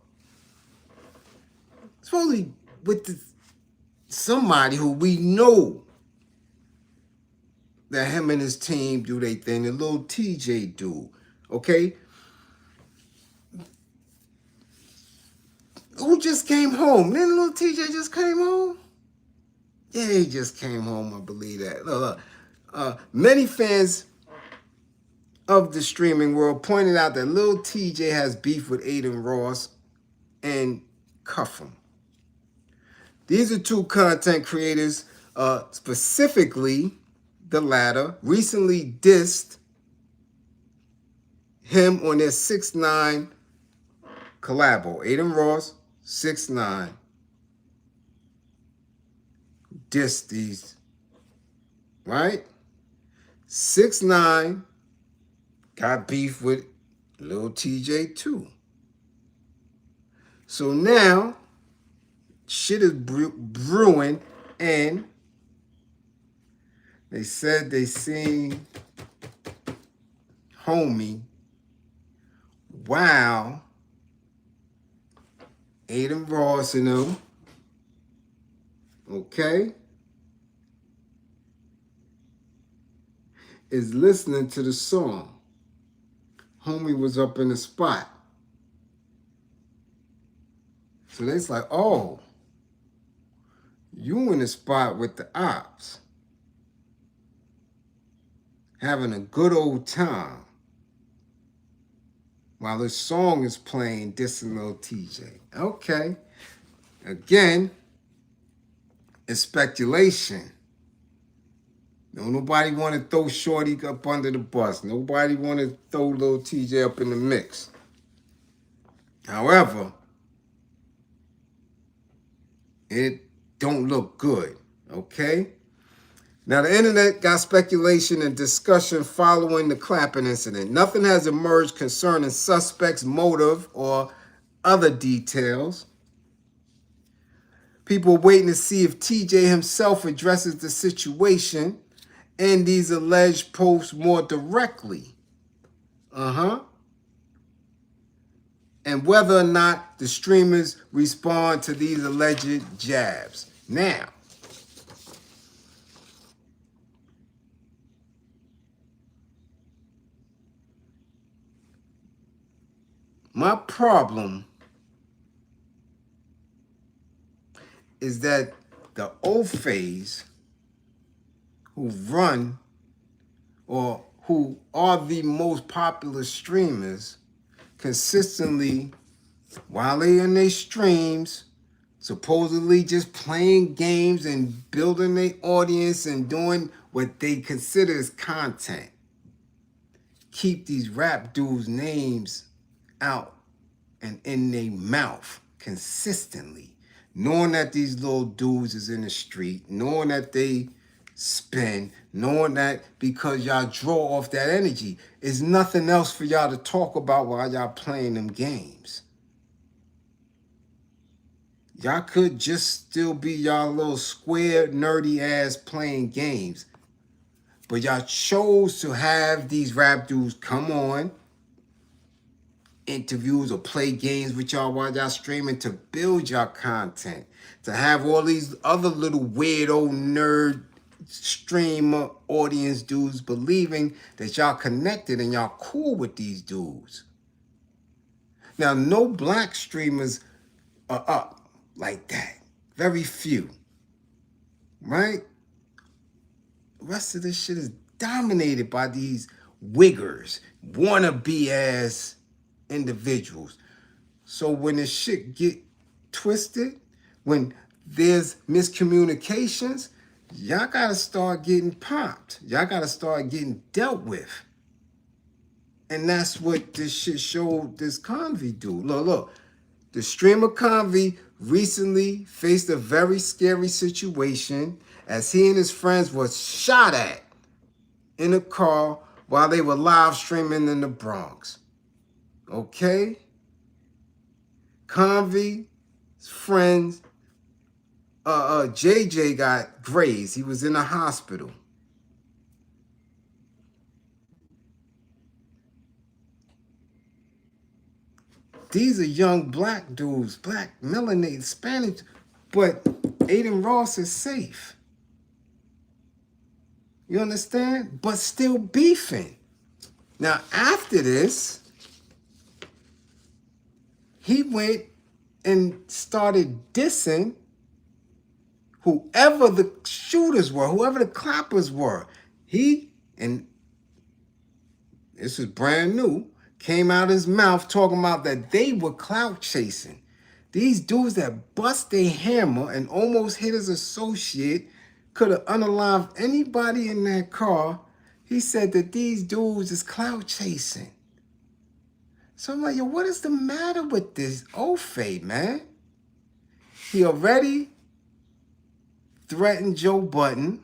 B: supposedly with somebody who we know that him and his team do their thing, the little TJ dude, okay? Who just came home? Didn't little TJ just came home? Yeah, he just came home, I believe that. Look. Many fans of the streaming world pointed out that Lil TJ has beef with Aiden Ross and cuff him. These are two content creators, specifically the latter, recently dissed him on their 6ix9ine collabo. Aiden Ross, 6ix9ine, dissed these, right? 6ix9ine got beef with Lil TJ too. So now, shit is brewing, and they said they seen homie wow Aiden Ross and them, okay, is listening to the song. Homie was up in the spot. So they's like, oh, you in the spot with the ops, having a good old time while this song is playing, dissing Lil TJ. Okay. Again, it's speculation. Don't nobody want to throw Shorty up under the bus. Nobody want to throw Lil TJ up in the mix. However, it don't look good, okay? Now, the internet got speculation and discussion following the clapping incident. Nothing has emerged concerning suspects' motive or other details. People are waiting to see if TJ himself addresses the situation and these alleged posts more directly. And whether or not the streamers respond to these alleged jabs. Now, my problem is that the Ofays who run or who are the most popular streamers consistently, while they in their streams, supposedly just playing games and building their audience and doing what they consider as content, keep these rap dudes' names out and in their mouth consistently, knowing that these little dudes is in the street, knowing that they spin, knowing that because y'all draw off that energy, is nothing else for y'all to talk about while y'all playing them games. Y'all could just still be y'all little square, nerdy ass playing games. But y'all chose to have these rap dudes come on interviews or play games with y'all while y'all streaming to build y'all content. To have all these other little weirdo nerd streamer audience dudes believing that y'all connected and y'all cool with these dudes. Now, no black streamers are up like that. Very few. Right? The rest of this shit is dominated by these wiggers, wannabe ass individuals. So when the shit get twisted, when there's miscommunications, y'all gotta start getting popped. Y'all gotta start getting dealt with. And that's what this shit showed this Konvy dude. Look. The streamer Konvy recently faced a very scary situation as he and his friends were shot at in a car while they were live streaming in the Bronx. Okay? Konvy's friends, JJ got grazed. He was in a hospital. These are young black dudes, black, melanated, Spanish, but Aiden Ross is safe. You understand? But still beefing. Now, after this, he went and started dissing whoever the shooters were, whoever the clappers were. He, and this is brand new, came out his mouth talking about that they were clout chasing. These dudes that bust their hammer and almost hit his associate could have unalived anybody in that car. He said that these dudes is clout chasing. So I'm like, yo, what is the matter with this Ofay, man? He already threatened Joe Budden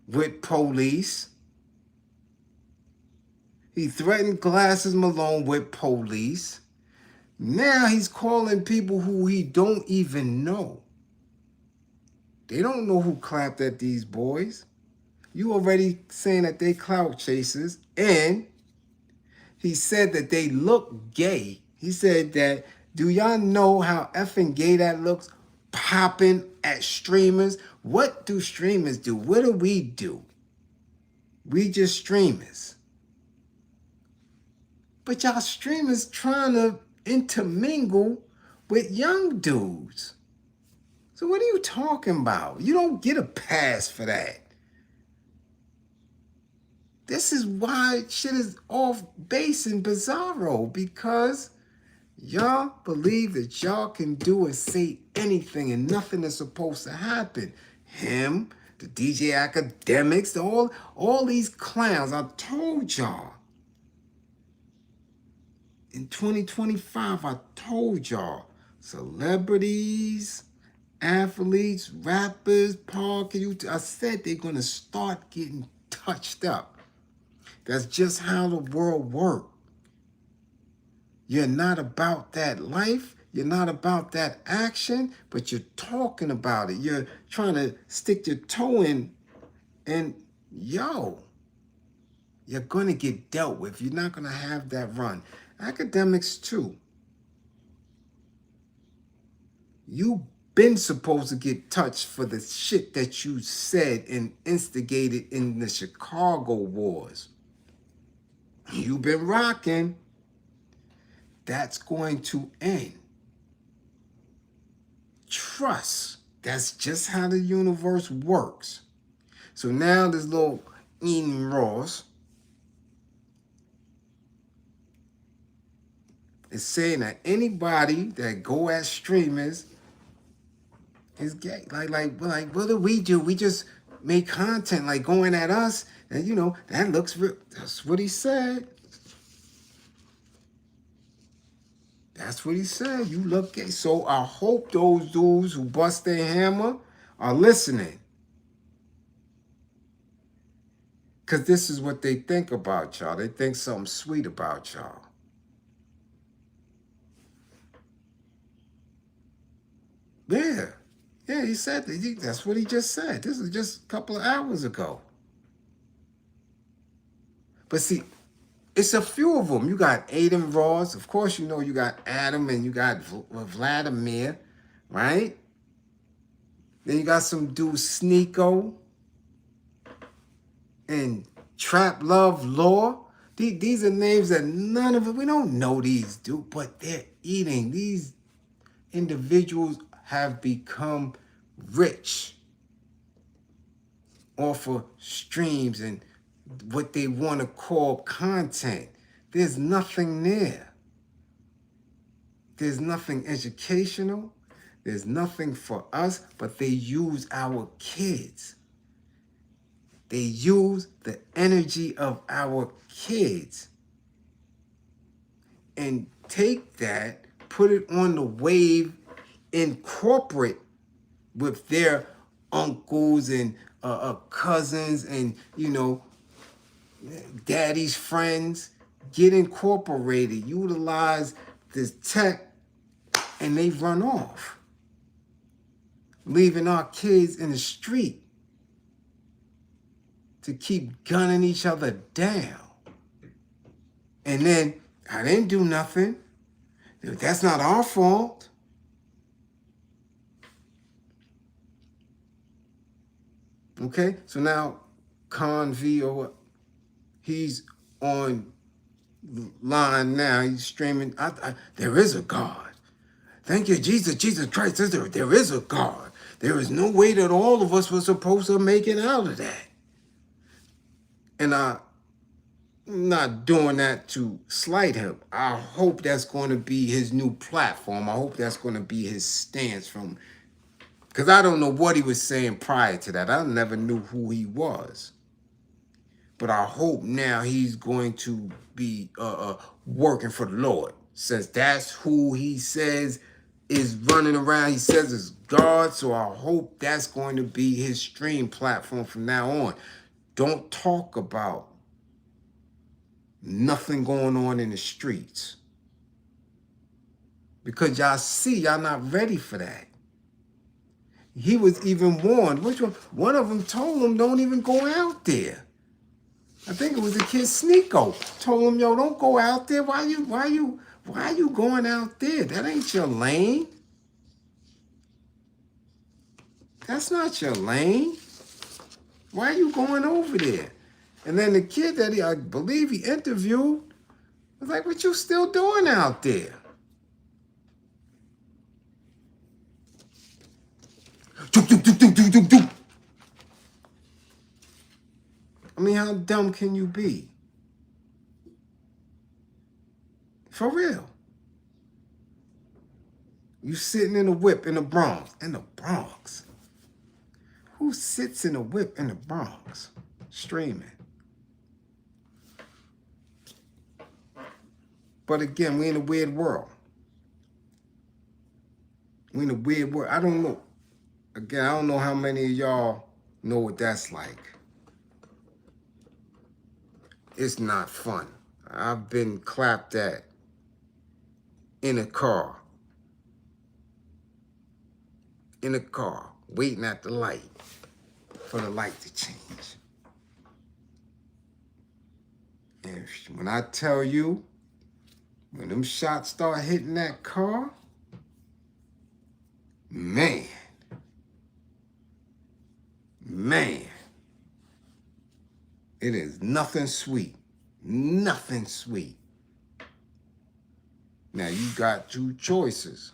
B: with police. He threatened Glasses Malone with police. Now he's calling people who he don't even know. They don't know who clapped at these boys. You already saying that they clout chasers. And he said that they look gay. He said that, do y'all know how effing gay that looks? Popping at streamers. What do streamers do? What do? We just streamers. But y'all streamers trying to intermingle with young dudes. So what are you talking about? You don't get a pass for that. This is why shit is off base and bizarro, because y'all believe that y'all can do and say anything and nothing is supposed to happen. Him, the DJ academics, all these clowns. I told y'all. In 2025, I told y'all, celebrities, athletes, rappers, I said they're going to start getting touched up. That's just how the world works. You're not about that life. You're not about that action, but you're talking about it. You're trying to stick your toe in, and yo, you're going to get dealt with. You're not going to have that run. Academics too. You've been supposed to get touched for the shit that you said and instigated in the Chicago wars. You've been rocking. That's going to end. Trust. That's just how the universe works. So now this little Ian Ross is saying that anybody that go at streamers is gay. Like, what do? We just make content like going at us, and that looks real. That's what he said. That's what he said. You look gay. So I hope those dudes who bust their hammer are listening. Because this is what they think about y'all. They think something sweet about y'all. Yeah, he said that. That's what he just said. This is just a couple of hours ago. But see, it's a few of them. You got Adam Ross. Of course, you know you got Adam and you got Vladimir, right? Then you got some dude Sneeko and Trap Love Law. These are names that none of it, we don't know these dudes, but they're eating. These individuals have become rich off of streams and what they want to call content. There's nothing there. There's nothing educational. There's nothing for us, but they use our kids. They use the energy of our kids and take that, put it on the wave, incorporate with their uncles and cousins and, you know, daddy's friends, get incorporated, utilize this tech, and they run off, leaving our kids in the street to keep gunning each other down. And then, I didn't do nothing. That's not our fault. Okay, so now Konvy, or he's on line now. He's streaming. There is a God. Thank you, Jesus. Jesus Christ says there is a God. There is no way that all of us were supposed to make it out of that. And I'm not doing that to slight him. I hope that's going to be his new platform. I hope that's going to be his stance from, because I don't know what he was saying prior to that. I never knew who he was. But I hope now he's going to be working for the Lord, since that's who he says is running around. He says is God, so I hope that's going to be his stream platform from now on. Don't talk about nothing going on in the streets, because y'all see y'all not ready for that. He was even warned. Which one? One of them told him, don't even go out there. I think it was the kid Sneeko. Told him, yo, don't go out there. Why you going out there? That ain't your lane. That's not your lane. Why are you going over there? And then the kid that I believe he interviewed was like, what you still doing out there? I mean, how dumb can you be? For real. You sitting in a whip in the Bronx. In the Bronx. Who sits in a whip in the Bronx? Streaming. But again, we in a weird world. We in a weird world. I don't know. Again, I don't know how many of y'all know what that's like. It's not fun. I've been clapped at in a car. In a car, waiting at the light for the light to change. And when I tell you, when them shots start hitting that car, man, it is nothing sweet. Nothing sweet. Now you got two choices.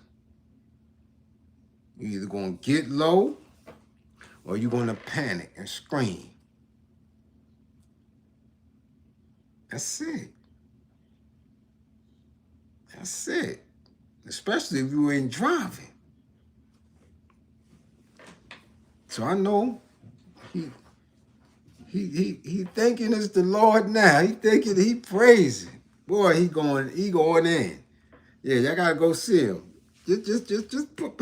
B: You're either gonna get low or you're gonna panic and scream. That's it. That's it. Especially if you ain't driving. So I know he thinking it's the Lord now. He thinking he praising. Boy, he going in. Yeah, y'all gotta go see him. Just put,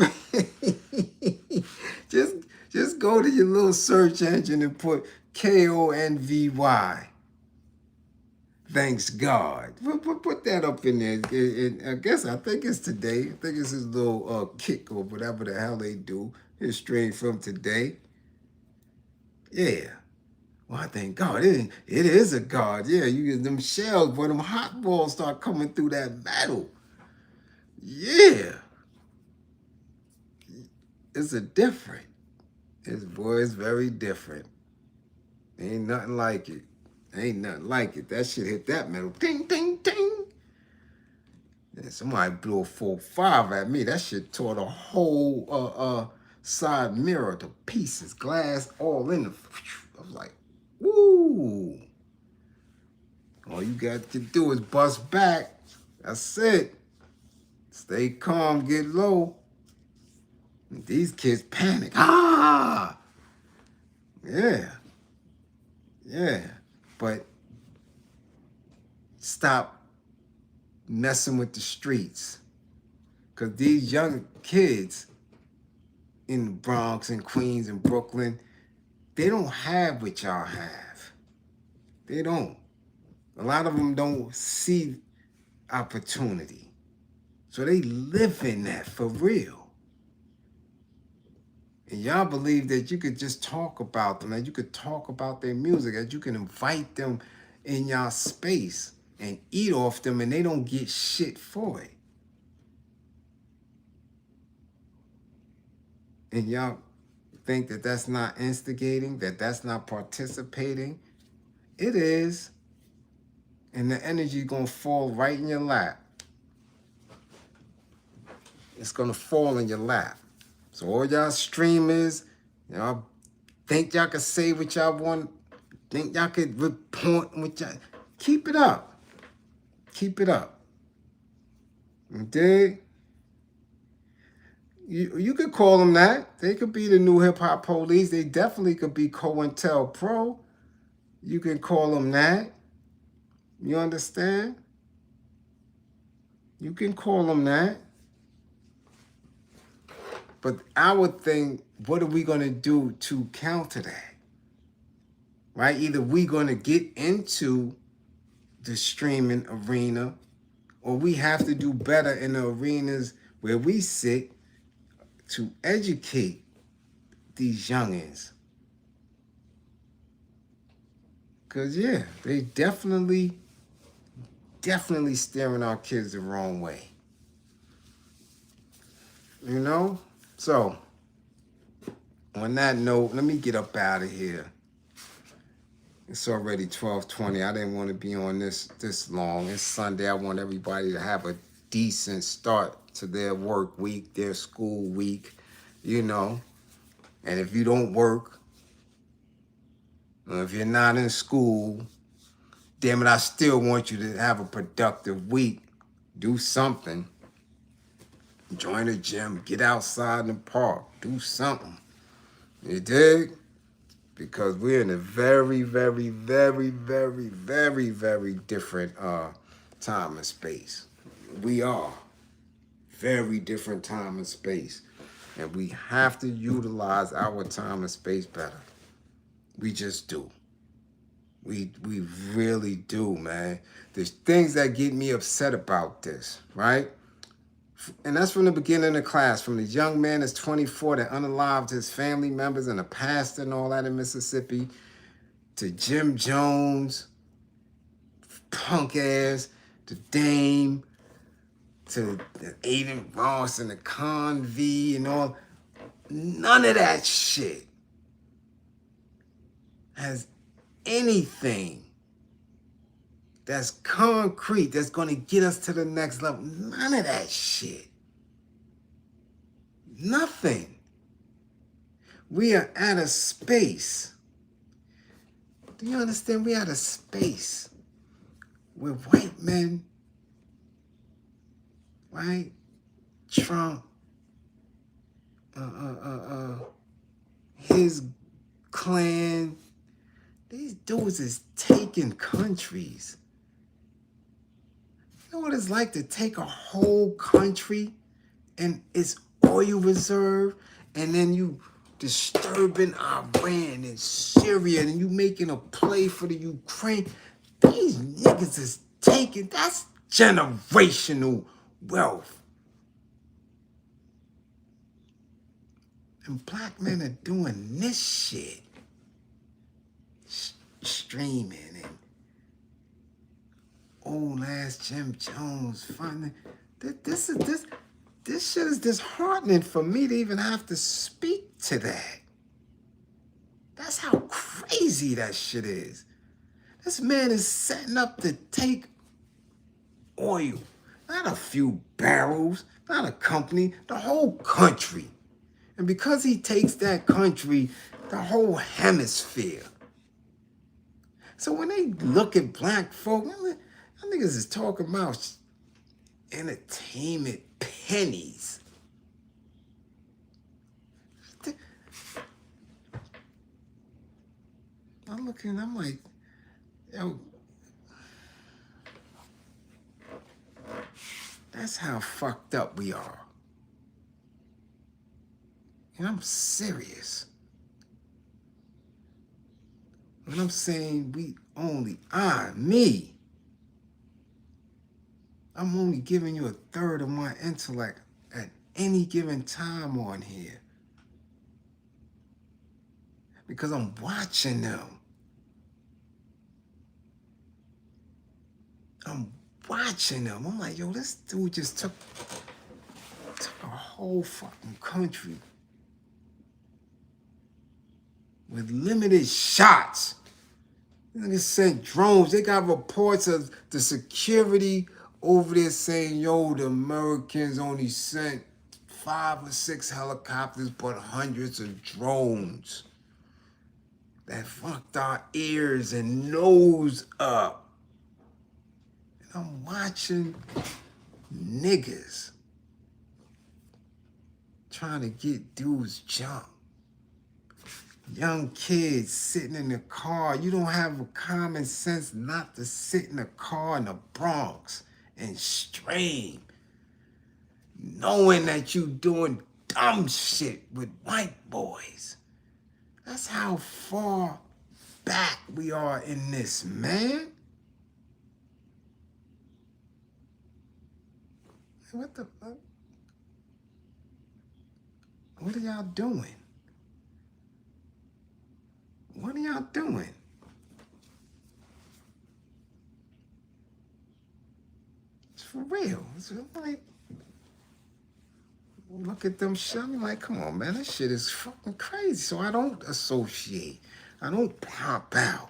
B: just go to your little search engine and put Konvy. Thanks God. Put that up in there. I think it's today. I think it's his little kick or whatever the hell they do. It's straight from today. Yeah. Well, I thank God. It is a God. Yeah, you get them shells, boy, them hot balls start coming through that metal. Yeah. It's a different. It's very different. Ain't nothing like it. Ain't nothing like it. That shit hit that metal. Ding, ding, ding. And somebody blew a 4-5 at me. That shit tore the whole side mirror to pieces. Glass all in the. I was like, woo. All you got to do is bust back. That's it. Stay calm, get low. And these kids panic. Ah! Yeah. Yeah. But stop messing with the streets. Because these young kids in the Bronx and Queens and Brooklyn, they don't have what y'all have. They don't. A lot of them don't see opportunity. So they live in that for real. And y'all believe that you could just talk about them, that you could talk about their music, that you can invite them in y'all space and eat off them and they don't get shit for it. And y'all think that that's not instigating, that that's not participating. It is. And the energy gonna fall right in your lap. It's gonna fall in your lap. So all y'all streamers, y'all think y'all can say what y'all want, think y'all could report what y'all, keep it up. Keep it up. You dig? You could call them that. They could be the new hip hop police. They definitely could be COINTELPRO. You can call them that. You understand? You can call them that. But our thing, what are we going to do to counter that? Right? Either we're going to get into the streaming arena or we have to do better in the arenas where we sit to educate these youngins. Because, yeah, they definitely steering our kids the wrong way. You know? So, on that note, let me get up out of here. It's already 12:20. I didn't want to be on this long. It's Sunday. I want everybody to have a decent start to their work week, their school week, you know. And if you don't work, or if you're not in school, damn it, I still want you to have a productive week. Do something. Join a gym. Get outside in the park. Do something. You dig? Because we're in a very, very, very, very, very, very different time and space. We are. Very different time and space. And we have to utilize our time and space better. We just do. We really do, man. There's things that get me upset about this, right? And that's from the beginning of the class, from the young man that's 24 that unalived his family members and a pastor and all that in Mississippi, to Jim Jones, punk ass, to Dame, to Aiden Ross and the Konvy and all. None of that shit has anything that's concrete, that's going to get us to the next level. None of that shit. Nothing. We are at a space. Do you understand? We're at a space where white men, right? Trump, his clan, these dudes is taking countries. You know what it's like to take a whole country and its oil reserve, and then you disturbing Iran and Syria, and you making a play for the Ukraine. These niggas is taking, that's generational wealth. And black men are doing this shit. Streaming and old ass Jim Jones funding. This shit is disheartening for me to even have to speak to that. That's how crazy that shit is. This man is setting up to take oil. Not a few barrels, not a company, the whole country. And because he takes that country, the whole hemisphere. So when they look at black folk, them niggas is talking about entertainment pennies. I'm looking, I'm like, yo, that's how fucked up we are. And I'm serious. When I'm saying me, I'm only giving you a third of my intellect at any given time on here. Because I'm watching them. I'm watching them. I'm like, yo, this dude just took a whole fucking country with limited shots. Niggas sent drones. They got reports of the security over there saying, yo, the Americans only sent 5 or 6 helicopters, but hundreds of drones that fucked our ears and nose up. And I'm watching niggas trying to get dudes jumped. Young kids sitting in the car. You don't have a common sense not to sit in a car in the Bronx and stream, knowing that you doing dumb shit with white boys. That's how far back we are in this, man. What the fuck? What are y'all doing? What are y'all doing? It's for real. It's like, look at them shit. I'm like, come on, man. This shit is fucking crazy. So I don't associate. I don't pop out.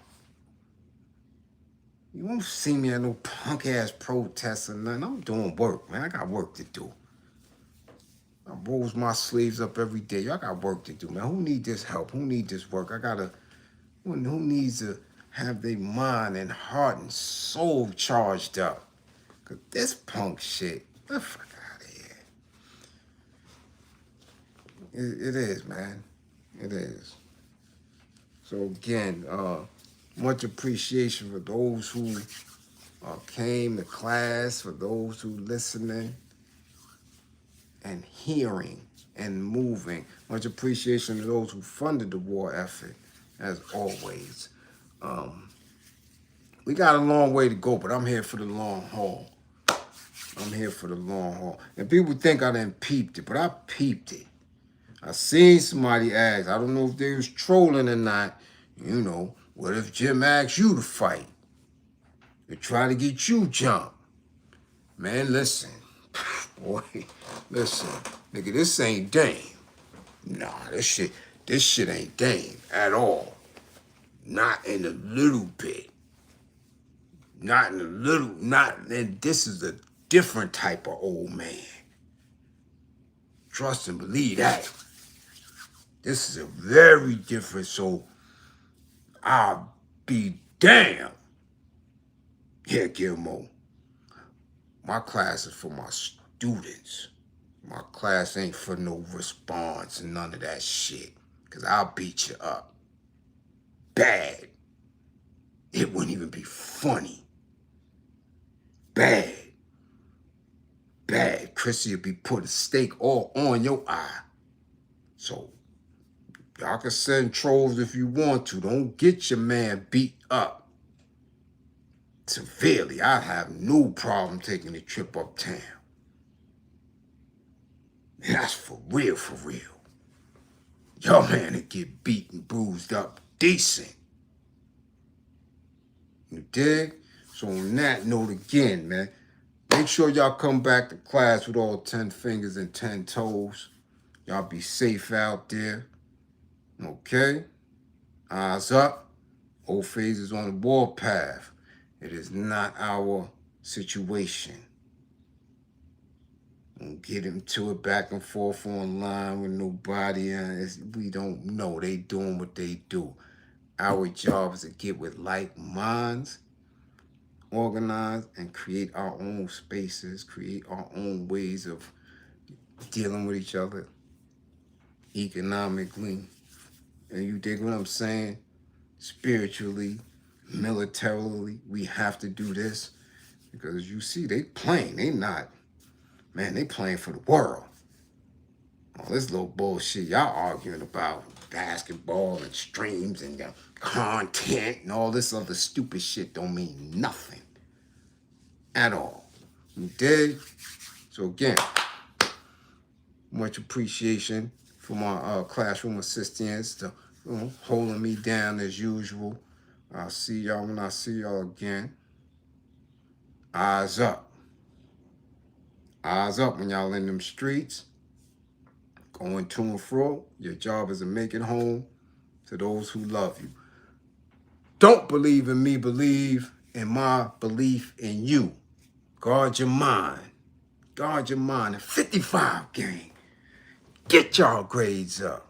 B: You won't see me at no punk-ass protests or nothing. I'm doing work, man. I got work to do. I rolls my sleeves up every day. Y'all got work to do, man. Who need this help? Who need this work? Who needs to have their mind and heart and soul charged up? Because this punk shit, get the fuck out of here. It is, man. It is. So again, much appreciation for those who came to class, for those who listening and hearing and moving. Much appreciation to those who funded the war effort, as always. We got a long way to go, but I'm here for the long haul. I'm here for the long haul. And people think I done peeped it, but I peeped it. I seen somebody ask, I don't know if they was trolling or not, you know, what if Jim asked you to fight? To try to get you jumped? Man, listen. Boy, listen. Nigga, this ain't Dame. Nah, this shit ain't Dame at all. Not in a little bit. And this is a different type of old man. Trust and believe that. This is a very different, so I'll be damned. Yeah, Gilmore. My class is for my students. My class ain't for no response and none of that shit. Because I'll beat you up. Bad. It wouldn't even be funny. Bad. Bad. Chrissy would be putting steak all on your eye. So, y'all can send trolls if you want to. Don't get your man beat up severely. I have no problem taking a trip uptown. That's for real, for real. Your man will get beaten, bruised up, decent. You dig? So on that note again, man, make sure y'all come back to class with all 10 fingers and 10 toes. Y'all be safe out there. Okay? Eyes up. Ofays is on the warpath. It is not our situation. Don't get into it back and forth online with nobody. We don't know. They doing what they do. Our job is to get with like minds, organize, and create our own spaces, create our own ways of dealing with each other economically. And you dig what I'm saying? Spiritually, militarily, we have to do this. Because you see, they playing. They not, man, they playing for the world. All this little bullshit y'all arguing about basketball and streams and content and all this other stupid shit don't mean nothing at all. You dig? So again, much appreciation for my classroom assistants to holding me down as usual. I'll see y'all when I see y'all again. Eyes up. Eyes up when y'all in them streets. Going to and fro. Your job is to make it home to those who love you. Don't believe in me, believe in my belief in you. Guard your mind. Guard your mind. 55 gang. Get y'all grades up.